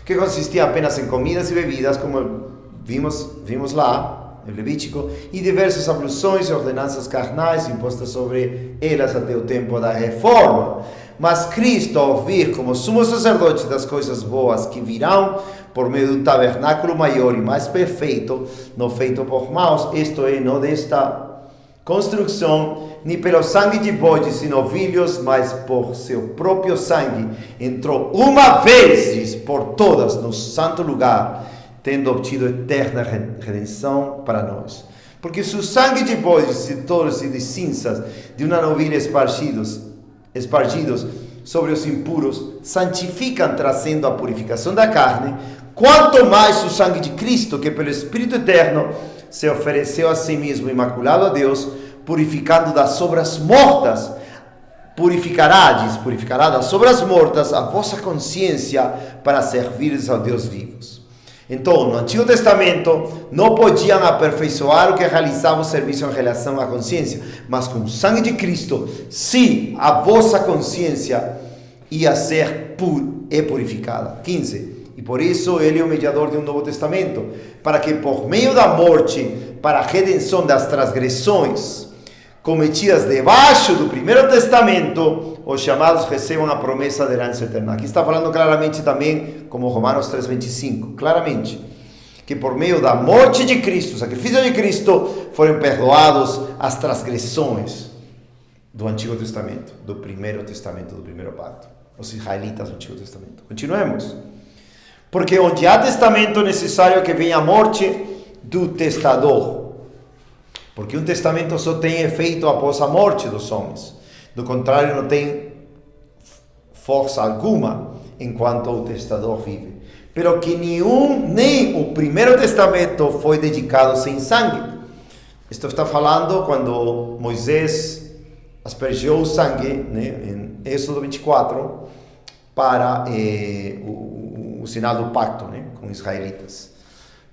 que consistia apenas em comidas e bebidas, como vimos lá, no Levítico, e diversas abluções e ordenanças carnais impostas sobre elas até o tempo da reforma. Mas Cristo, ao vir como sumo sacerdote das coisas boas que virão por meio de um tabernáculo maior e mais perfeito, não feito por mãos, isto é, não desta construção, nem pelo sangue de bodes e novilhos, mas por seu próprio sangue, entrou uma vez por todas no santo lugar, tendo obtido eterna redenção para nós. Porque se o sangue de bodes, de touros e de cinzas de uma novilha espargidos sobre os impuros santificam, trazendo a purificação da carne, quanto mais o sangue de Cristo, que pelo Espírito Eterno se ofereceu a si mesmo imaculado a Deus, purificando das obras mortas, purificará das obras mortas a vossa consciência para servires ao Deus vivos. Então, no Antigo Testamento, não podiam aperfeiçoar o que realizava o serviço em relação à consciência, mas com o sangue de Cristo, sim, a vossa consciência ia ser purificada. 15. E por isso ele é o mediador de um Novo Testamento, para que por meio da morte, para a redenção das transgressões cometidas debaixo do Primeiro Testamento, os chamados recebam a promessa da herança eterna. Aqui está falando claramente também, como Romanos 3,25, claramente, que por meio da morte de Cristo, o sacrifício de Cristo, foram perdoados as transgressões do Antigo Testamento, do Primeiro Testamento, do Primeiro Pacto. Os israelitas do Antigo Testamento. Continuemos. Porque onde há testamento é necessário que venha a morte do testador. Porque um testamento só tem efeito após a morte dos homens. Do contrário, não tem força alguma enquanto o testador vive. Pero que nem o Primeiro Testamento foi dedicado sem sangue. Isto está falando quando Moisés aspergiu o sangue, né, em Êxodo 24, para o sinal do pacto, né, com os israelitas.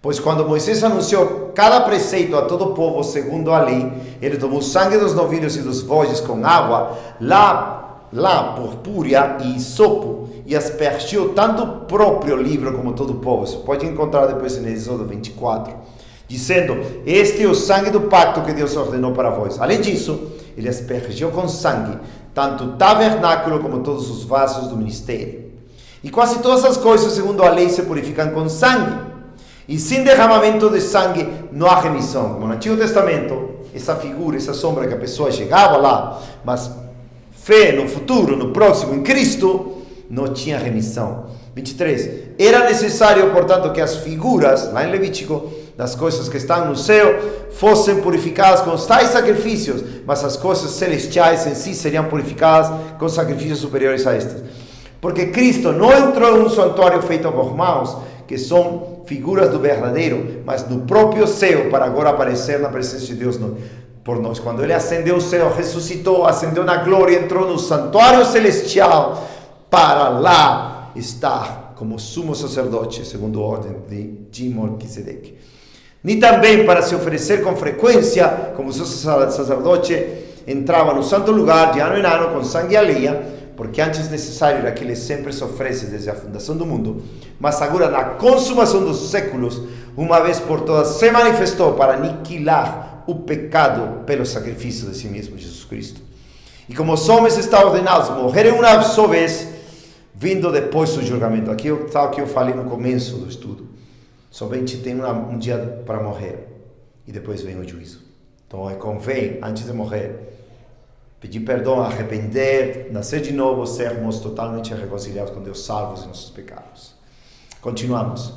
Pois quando Moisés anunciou cada preceito a todo o povo segundo a lei, ele tomou o sangue dos novilhos e dos bois com água, lá purpúrea e isopo, e aspergiu tanto o próprio livro como todo o povo. Você pode encontrar depois em Êxodo 24, dizendo: este é o sangue do pacto que Deus ordenou para vós. Além disso, ele aspergiu com sangue tanto o tabernáculo como todos os vasos do ministério. E quase todas as coisas, segundo a lei, se purificam com sangue. E sem derramamento de sangue não há remissão. Como no Antigo Testamento, essa figura, essa sombra que a pessoa chegava lá, mas fé no futuro, no próximo, em Cristo, não tinha remissão. 23. Era necessário, portanto, que as figuras, lá em Levítico, das coisas que estão no céu, fossem purificadas com tais sacrifícios, mas as coisas celestiais em si seriam purificadas com sacrifícios superiores a estas. Porque Cristo não entrou em um santuário feito por mãos, que são figuras do verdadeiro, mas do próprio céu, para agora aparecer na presença de Deus por nós. Quando ele ascendeu ao céu, ressuscitou, ascendeu na glória, entrou no santuário celestial, para lá estar como sumo sacerdote, segundo a ordem de Melquisedeque. Nem também para se oferecer com frequência, como seu sacerdote entrava no santo lugar de ano em ano com sangue alheia, porque antes necessário era que ele sempre se oferece desde a fundação do mundo, mas agora na consumação dos séculos, uma vez por todas, se manifestou para aniquilar o pecado pelo sacrifício de si mesmo, Jesus Cristo. E como os homens estão ordenados a morrerem uma só vez, vindo depois do julgamento. Aqui está o que eu falei no começo do estudo. Somente tem um dia para morrer e depois vem o juízo. Então convém, antes de morrer, pedir perdão, arrepender, nascer de novo, sermos totalmente reconciliados com Deus, salvos de nossos pecados. Continuamos.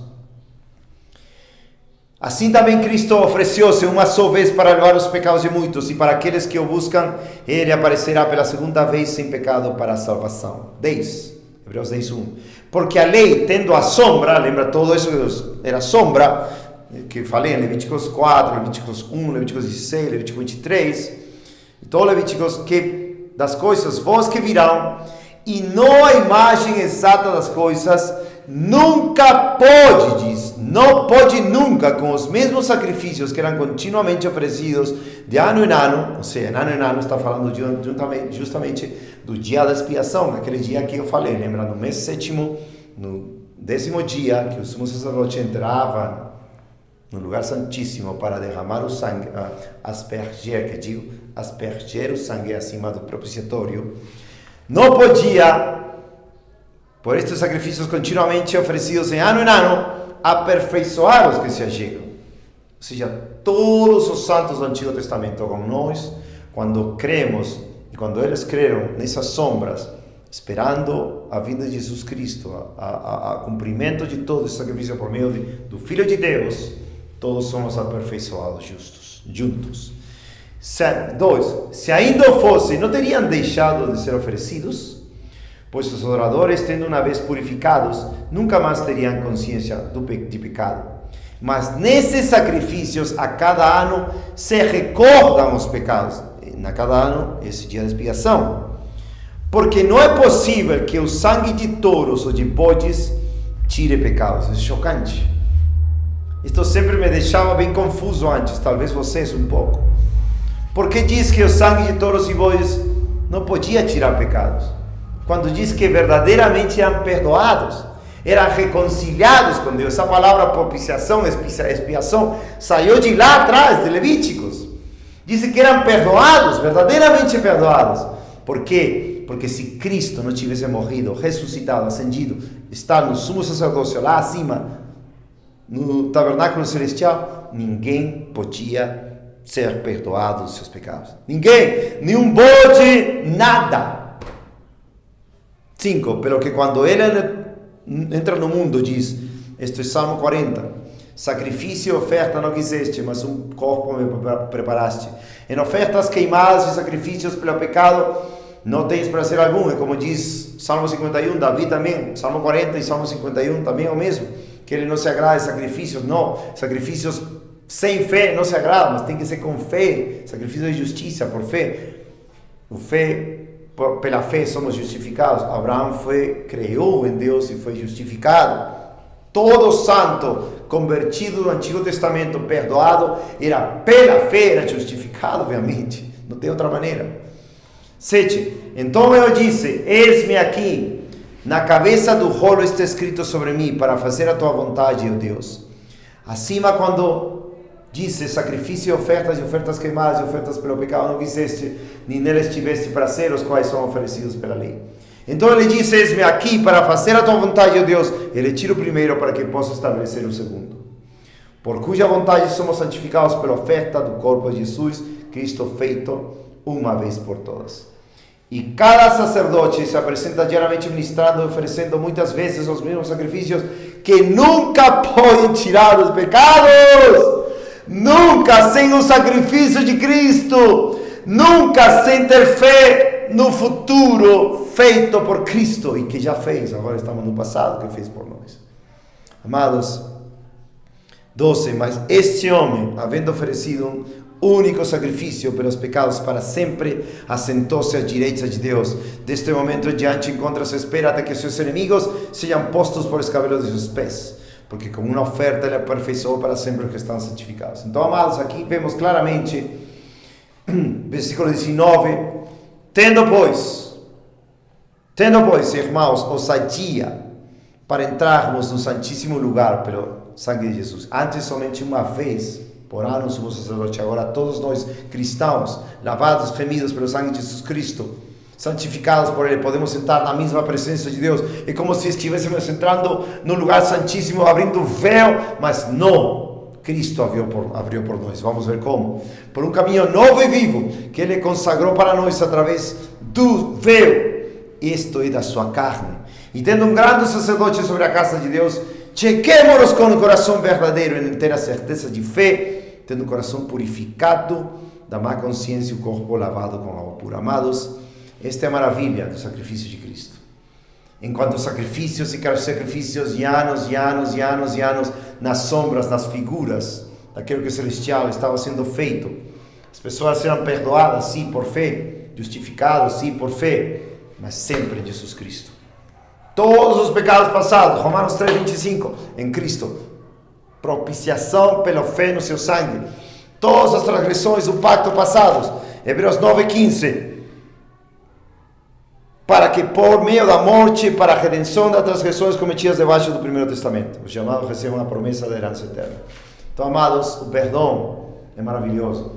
Assim também Cristo ofereceu-se uma só vez para levar os pecados de muitos, e para aqueles que o buscam, ele aparecerá pela segunda vez sem pecado para a salvação. 10. Hebreus 10:1. Porque a lei, tendo a sombra, lembra todo isso, era sombra, que falei em Levíticos 4, Levíticos 1, Levíticos 16, Levíticos 23, então Levíticos, que das coisas boas que virão, e não a imagem exata das coisas, nunca pode, não pode nunca, com os mesmos sacrifícios que eram continuamente oferecidos de ano em ano, ou seja, ano em ano está falando justamente do dia da expiação, naquele dia que eu falei, lembra, no mês sétimo, no 10º dia, que o sumo sacerdote entrava no lugar santíssimo para derramar o sangue, asperger o sangue acima do propiciatório, não podia, por estes sacrifícios continuamente oferecidos em ano, aperfeiçoar os que se achegam. Ou seja, todos os santos do Antigo Testamento, como nós, quando cremos, e quando eles creram nessas sombras, esperando a vinda de Jesus Cristo, a cumprimento de todo esse sacrifício por meio do Filho de Deus, todos somos aperfeiçoados juntos. 2. Se ainda fossem, não teriam deixado de ser oferecidos, pois os adoradores, tendo uma vez purificados, nunca mais teriam consciência de pecado. Mas nesses sacrifícios, a cada ano, se recordam os pecados. A cada ano, esse dia de expiação. Porque não é possível que o sangue de touros ou de bodes tire pecados. Isso é chocante. Isto sempre me deixava bem confuso antes, talvez vocês um pouco. Porque diz que o sangue de touros e bois não podia tirar pecados? Quando diz que verdadeiramente eram perdoados, eram reconciliados com Deus. Essa palavra propiciação, expiação, saiu de lá atrás, de Levíticos. Diz que eram perdoados, verdadeiramente perdoados. Por quê? Porque se Cristo não tivesse morrido, ressuscitado, ascendido, está no sumo sacerdócio lá acima, no tabernáculo celestial, ninguém podia ser perdoado dos seus pecados. Ninguém, nenhum bode, nada. 5. Pelo que quando ele entra no mundo, diz, este é Salmo 40, sacrifício e oferta não quiseste, mas um corpo me preparaste. Em ofertas queimadas e sacrifícios pelo pecado, não tens prazer algum. É como diz Salmo 51, Davi também, Salmo 40 e Salmo 51 também é o mesmo, que ele não se agrada de sacrifícios, não, sacrifícios sem fé não se agrada, mas tem que ser com fé, sacrifício de justiça, por fé. Pela fé somos justificados. Abraão creu em Deus e foi justificado. Todo santo convertido no Antigo Testamento, perdoado, era pela fé, era justificado, obviamente, não tem outra maneira. 7. Então eu disse, eis-me aqui, na cabeça do rolo está escrito sobre mim, para fazer a tua vontade, ó Deus. Acima, quando disse sacrifício e ofertas queimadas e ofertas pelo pecado não quiseste, nem neles tiveste prazer, os quais são oferecidos pela lei. Então ele disse, eis-me aqui para fazer a tua vontade, ó Deus. Ele tira o primeiro para que possa estabelecer o segundo. Por cuja vontade somos santificados pela oferta do corpo de Jesus, Cristo feito uma vez por todas. E cada sacerdote se apresenta diariamente ministrando, oferecendo muitas vezes os mesmos sacrifícios que nunca podem tirar os pecados. Nunca sem o sacrifício de Cristo, nunca sem ter fé no futuro feito por Cristo e que já fez, agora estamos no passado que fez por nós. Amados, 12, mas este homem, havendo oferecido um único sacrifício pelos pecados para sempre, assentou-se à direita de Deus. Deste momento em diante encontra-se à espera até que seus inimigos sejam postos por escabelos de seus pés. Porque com uma oferta ele aperfeiçoou para sempre os que estão santificados. Então, amados, aqui vemos claramente, versículo 19, tendo pois, irmãos, ousadia para entrarmos no santíssimo lugar pelo sangue de Jesus. Antes somente uma vez, por ano, sumo sacerdote. Agora todos nós cristãos, lavados, remidos pelo sangue de Jesus Cristo, santificados por Ele, podemos entrar na mesma presença de Deus. É como se estivéssemos entrando no lugar santíssimo, abrindo o véu, mas não, Cristo abriu por nós. Vamos ver como. Por um caminho novo e vivo, que Ele consagrou para nós através do véu. Isto é da sua carne. E tendo um grande sacerdote sobre a casa de Deus, cheguemos com o coração verdadeiro, em inteira certeza de fé, tendo o coração purificado da má consciência e o corpo lavado com água pura. Amados, esta é a maravilha do sacrifício de Cristo. Enquanto sacrifícios e sacrifícios e anos nas sombras, nas figuras daquilo que o celestial estava sendo feito, as pessoas eram perdoadas, sim, por fé, justificadas, sim, por fé, mas sempre em Jesus Cristo. Todos os pecados passados, Romanos 3:25, em Cristo, propiciação pela fé no seu sangue. Todas as transgressões do pacto passados, Hebreus 9:15, para que por meio da morte, para a redenção das transgressões cometidas debaixo do primeiro testamento, os chamados recebam a promessa da herança eterna. Então, amados, o perdão é maravilhoso,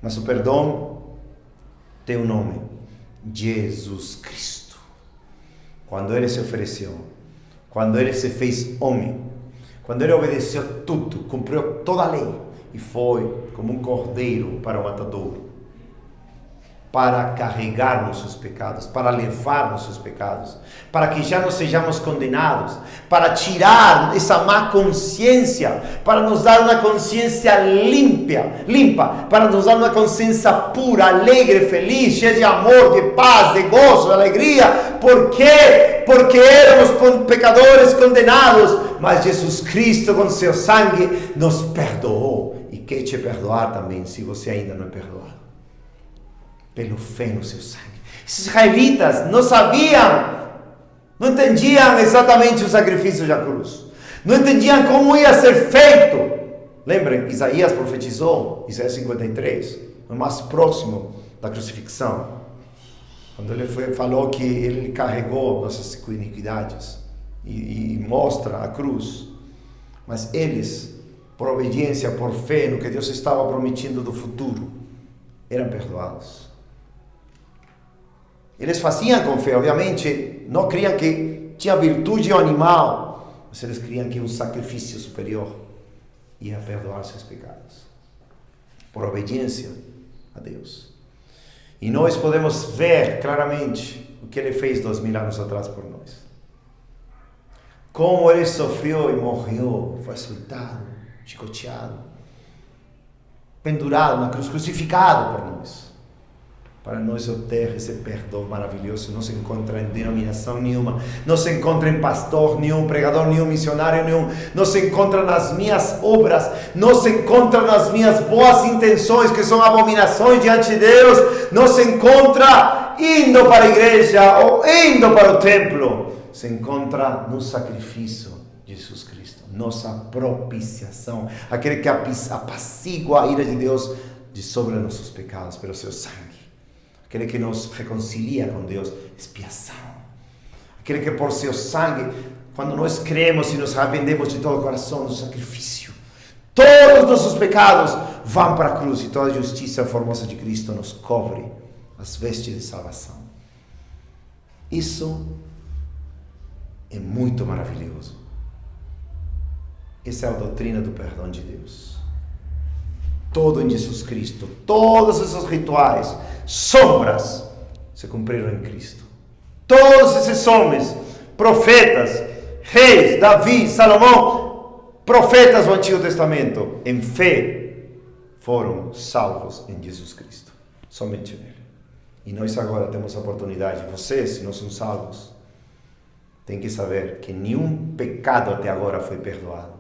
mas o perdão tem um nome: Jesus Cristo. Quando Ele se ofereceu, quando Ele se fez homem, quando Ele obedeceu tudo, cumpriu toda a lei e foi como um cordeiro para o matadouro, para carregar nossos pecados, para levar nossos pecados, para que já não sejamos condenados, para tirar essa má consciência, para nos dar uma consciência limpa, para nos dar uma consciência pura, alegre, feliz, cheia de amor, de paz, de gozo, de alegria. Por quê? Porque éramos pecadores condenados, mas Jesus Cristo com seu sangue nos perdoou e quer te perdoar também, se você ainda não é perdoado. Pelo fé no seu sangue. Os israelitas não sabiam, não entendiam exatamente o sacrifício da cruz. Não entendiam como ia ser feito. Lembrem, Isaías profetizou, Isaías 53, o mais próximo da crucifixão, quando ele falou que ele carregou nossas iniquidades e mostra a cruz. Mas eles, por obediência, por fé no que Deus estava prometendo do futuro, eram perdoados. Eles faziam com fé, obviamente, não criam que tinha virtude animal, mas eles criam que um sacrifício superior ia perdoar seus pecados, por obediência a Deus. E nós podemos ver claramente o que ele fez 2000 anos atrás por nós. Como ele sofreu e morreu, foi açoitado, chicoteado, pendurado na cruz, crucificado por nós. Para nós obter esse perdão maravilhoso, não se encontra em denominação nenhuma, não se encontra em pastor nenhum, pregador nenhum, missionário nenhum, não se encontra nas minhas obras, não se encontra nas minhas boas intenções, que são abominações diante de Deus, não se encontra indo para a igreja ou indo para o templo, se encontra no sacrifício de Jesus Cristo, nossa propiciação, aquele que apacigua a ira de Deus de sobre nossos pecados pelo seu sangue. Aquele que nos reconcilia com Deus, expiação. Aquele que por seu sangue, quando nós cremos e nos arrependemos de todo o coração do sacrifício, todos os nossos pecados vão para a cruz e toda a justiça formosa de Cristo nos cobre as vestes de salvação. Isso é muito maravilhoso. Essa é a doutrina do perdão de Deus. Todo em Jesus Cristo, todos esses rituais, sombras, se cumpriram em Cristo. Todos esses homens, profetas, reis, Davi, Salomão, profetas do Antigo Testamento, em fé, foram salvos em Jesus Cristo. Somente nele. E nós agora temos a oportunidade, vocês, se não são salvos, têm que saber que nenhum pecado até agora foi perdoado.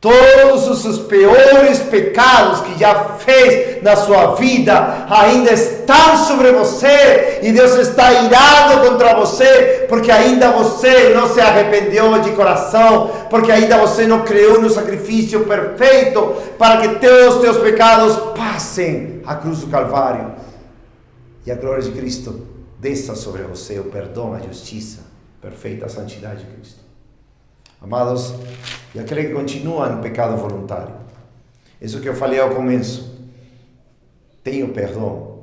Todos os seus piores pecados que já fez na sua vida ainda estão sobre você e Deus está irado contra você porque ainda você não se arrependeu de coração, porque ainda você não creu no sacrifício perfeito para que os teus pecados passem à cruz do Calvário e a glória de Cristo desça sobre você, o perdão, a justiça perfeita, a santidade de Cristo. Amados, e aquele que continua no pecado voluntário, isso que eu falei ao começo, tem o perdão,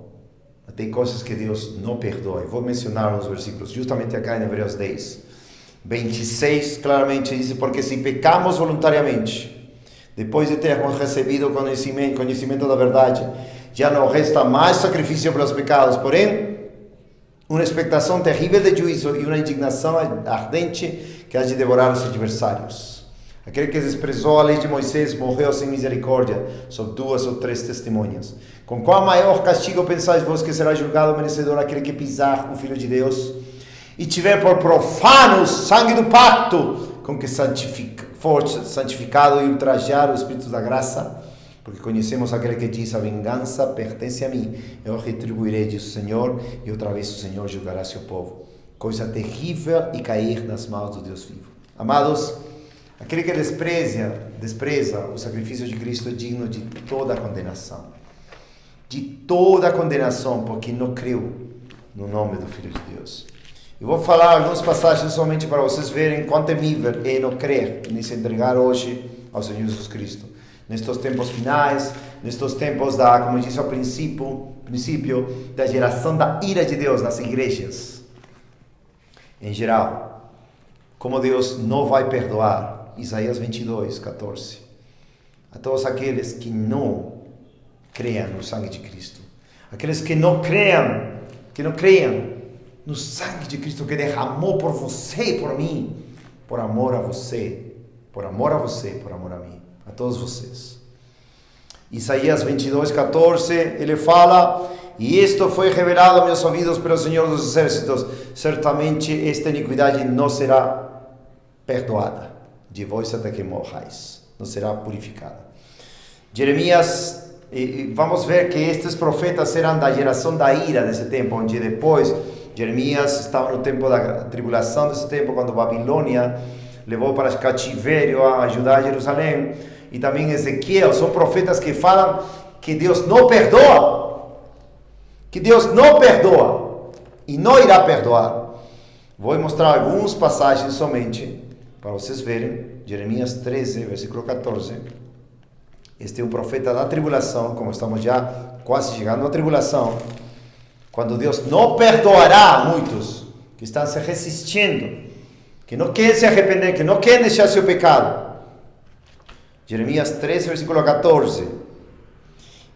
mas tem coisas que Deus não perdoa. Eu vou mencionar uns versículos, justamente acá em Hebreus 10, 26, claramente diz, porque se pecamos voluntariamente, depois de termos recebido conhecimento da verdade, já não resta mais sacrifício pelos pecados, porém, uma expectação terrível de juízo e uma indignação ardente que há de devorar os adversários. Aquele que desprezou a lei de Moisés morreu sem misericórdia, sob 2 ou 3 testemunhas. Com qual maior castigo pensais vós que será julgado merecedor aquele que pisar o Filho de Deus e tiver por profano o sangue do pacto com que for santificado e ultrajar o Espírito da graça? Porque conhecemos aquele que diz, a vingança pertence a mim, eu retribuirei, diz o Senhor, e outra vez o Senhor julgará seu povo. Coisa terrível e cair nas mãos do Deus vivo. Amados, aquele que despreza o sacrifício de Cristo é digno de toda a condenação. De toda a condenação, porque não creu no nome do Filho de Deus. Eu vou falar algumas passagens somente para vocês verem quão temível é não crer, nem se entregar hoje ao Senhor Jesus Cristo. Nestes tempos finais, nestes tempos como eu disse ao princípio, da geração da ira de Deus nas igrejas. Em geral, como Deus não vai perdoar, Isaías 22, 14, a todos aqueles que não creiam no sangue de Cristo, aqueles que não creiam no sangue de Cristo que derramou por você e por mim, por amor a você, por amor a mim, a todos vocês. Isaías 22, 14, ele fala: e isto foi revelado a meus ouvidos pelo Senhor dos Exércitos, certamente esta iniquidade não será perdoada de vós até que morrais, não será purificada. Jeremias, vamos ver que estes profetas eram da geração da ira desse tempo, onde depois Jeremias estava no tempo da tribulação desse tempo, quando Babilônia levou para cativeiro a ajudar Jerusalém. E também Ezequiel, são profetas que falam que Deus não perdoa. Que Deus não perdoa e não irá perdoar. Vou mostrar algumas passagens somente para vocês verem. Jeremias 13, versículo 14. Este é um profeta da tribulação, como estamos já quase chegando à tribulação. Quando Deus não perdoará muitos que estão se resistindo, que não querem se arrepender, que não querem deixar seu pecado. Jeremias 13, versículo 14.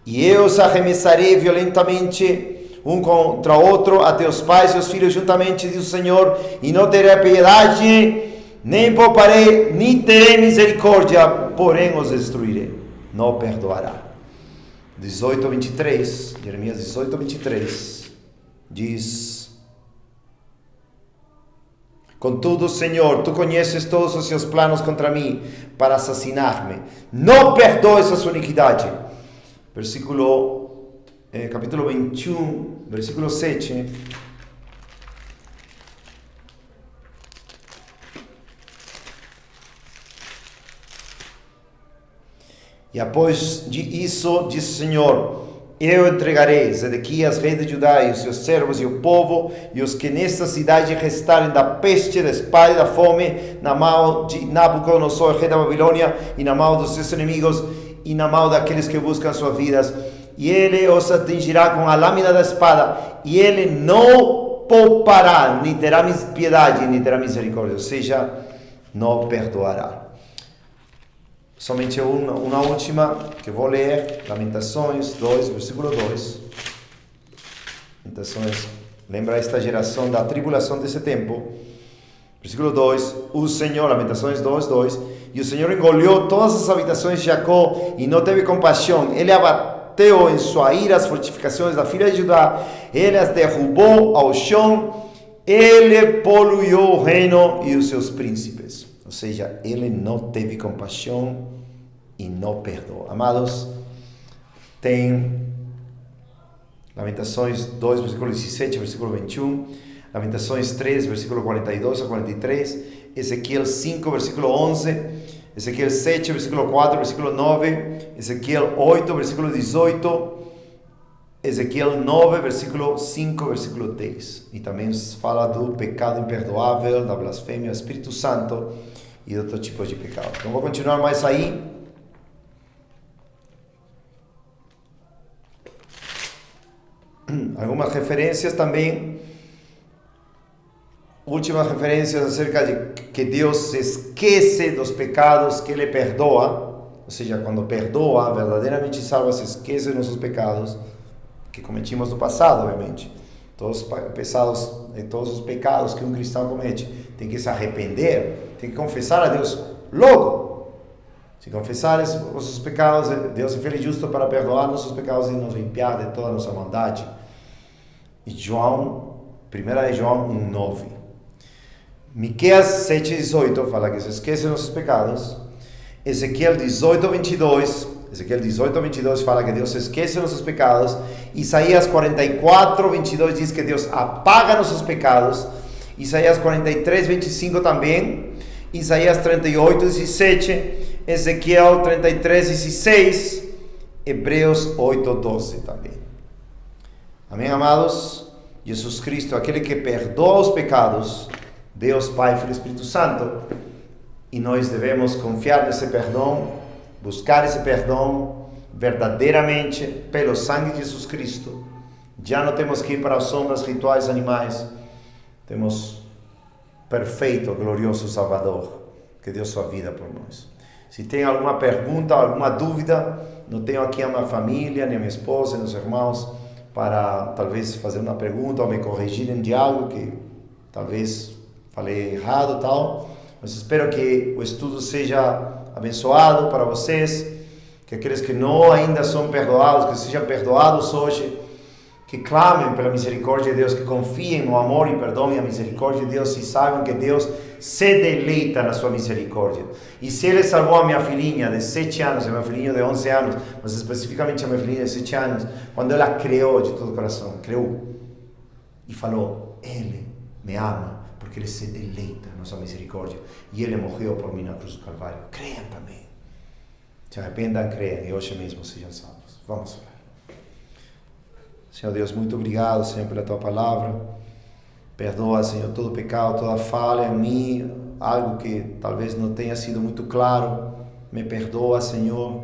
E eu os arremessarei violentamente um contra outro, a teus pais e os filhos juntamente, diz o Senhor, e não terei piedade, nem pouparei, nem terei misericórdia, porém os destruirei. Não perdoará. 18, 23, Jeremias 18, 23, diz: Contudo, Senhor, tu conheces todos os seus planos contra mim, para assassinar-me. Não perdoes a sua iniquidade. Capítulo 21, versículo 7. E após isso, diz o Senhor: eu entregarei Zedequias, rei de Judá, e os seus servos e o povo, e os que nesta cidade restarem da peste, da espada e da fome, na mão de Nabucodonosor, rei da Babilônia, e na mão dos seus inimigos, e na mão daqueles que buscam suas vidas. E ele os atingirá com a lâmina da espada, e ele não poupará, nem terá piedade, nem terá misericórdia, ou seja, não perdoará. Somente uma última que vou ler, Lamentações 2, versículo 2. Lamentações, lembra esta geração da tribulação desse tempo. Versículo 2, o Senhor, Lamentações 2, 2. E o Senhor engoliu todas as habitações de Jacó e não teve compaixão. Ele abateu em sua ira as fortificações da filha de Judá. Ele as derrubou ao chão. Ele poluiu o reino e os seus príncipes. Ou seja, ele não teve compaixão e não perdoou. Amados, tem Lamentações 2, versículo 17, versículo 21, Lamentações 3, versículo 42 a 43, Ezequiel 5, versículo 11, Ezequiel 7, versículo 4, versículo 9, Ezequiel 8, versículo 18, Ezequiel 9, versículo 5, versículo 10. E também fala do pecado imperdoável, da blasfêmia, do Espírito Santo e de outro tipo de pecado. Então vou continuar mais aí. Algumas referências também. Últimas referências acerca de que Deus se esquece dos pecados que Ele perdoa. Ou seja, quando perdoa, verdadeiramente salva, se esquece dos nossos pecados que cometimos no passado, obviamente. Todos os pecados que um cristão comete, tem que se arrepender, tem que confessar a Deus logo. Se confessar os nossos pecados, Deus é fiel e justo para perdoar nossos pecados e nos limpar de toda a nossa maldade. E 1 João 1,9. Miqueias 7,18 fala que se esquece dos nossos pecados. Ezequiel 18:22 fala que Deus se esquece dos nossos pecados. Isaías 44:22 diz que Deus apaga nossos pecados. Isaías 43:25 também. Isaías 38:17. Ezequiel 33:16. Hebreus 8:12 também. Amém, amados? Jesus Cristo, aquele que perdoa os pecados, Deus Pai, Filho e Espírito Santo. E nós devemos confiar nesse perdão, buscar esse perdão verdadeiramente pelo sangue de Jesus Cristo. Já não temos que ir para as sombras rituais animais. Temos perfeito, glorioso Salvador, que deu sua vida por nós. Se tem alguma pergunta, alguma dúvida, não tenho aqui a minha família, nem a minha esposa, nem os irmãos, para talvez fazer uma pergunta ou me corrigirem de algo que talvez falei errado, tal. Mas espero que o estudo seja abençoado para vocês, que aqueles que não ainda são perdoados, que sejam perdoados hoje, que clamem pela misericórdia de Deus, que confiem no amor e perdão e a misericórdia de Deus e saibam que Deus se deleita na sua misericórdia. E se Ele salvou a minha filhinha de 7 anos, a minha filhinha de 11 anos, mas especificamente a minha filhinha de 7 anos, quando ela creu de todo o coração, creu e falou, Ele me ama, porque porque Ele se deleita na sua misericórdia. E Ele morreu por mim na cruz do Calvário. Creiam também. Se arrependam, creiam, e hoje mesmo sejam salvos. Vamos orar. Senhor Deus, muito obrigado, Senhor, pela Tua palavra. Perdoa, Senhor, todo pecado, toda falha em mim, algo que talvez não tenha sido muito claro. Me perdoa, Senhor,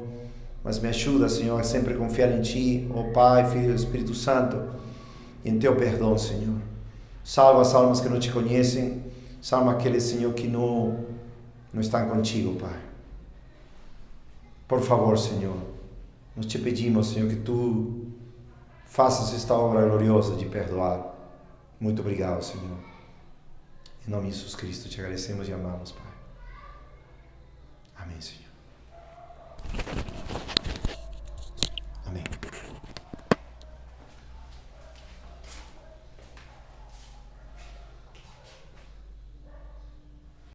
mas me ajuda, Senhor, a sempre confiar em Ti, ó Pai, Filho e Espírito Santo, e em Teu perdão, Senhor. Salva as almas que não Te conhecem, salva aqueles, Senhor, que não estão contigo, Pai. Por favor, Senhor, nós Te pedimos, Senhor, que Tu faças esta obra gloriosa de perdoar. Muito obrigado, Senhor. Em nome de Jesus Cristo, Te agradecemos e amamos, Pai. Amém, Senhor.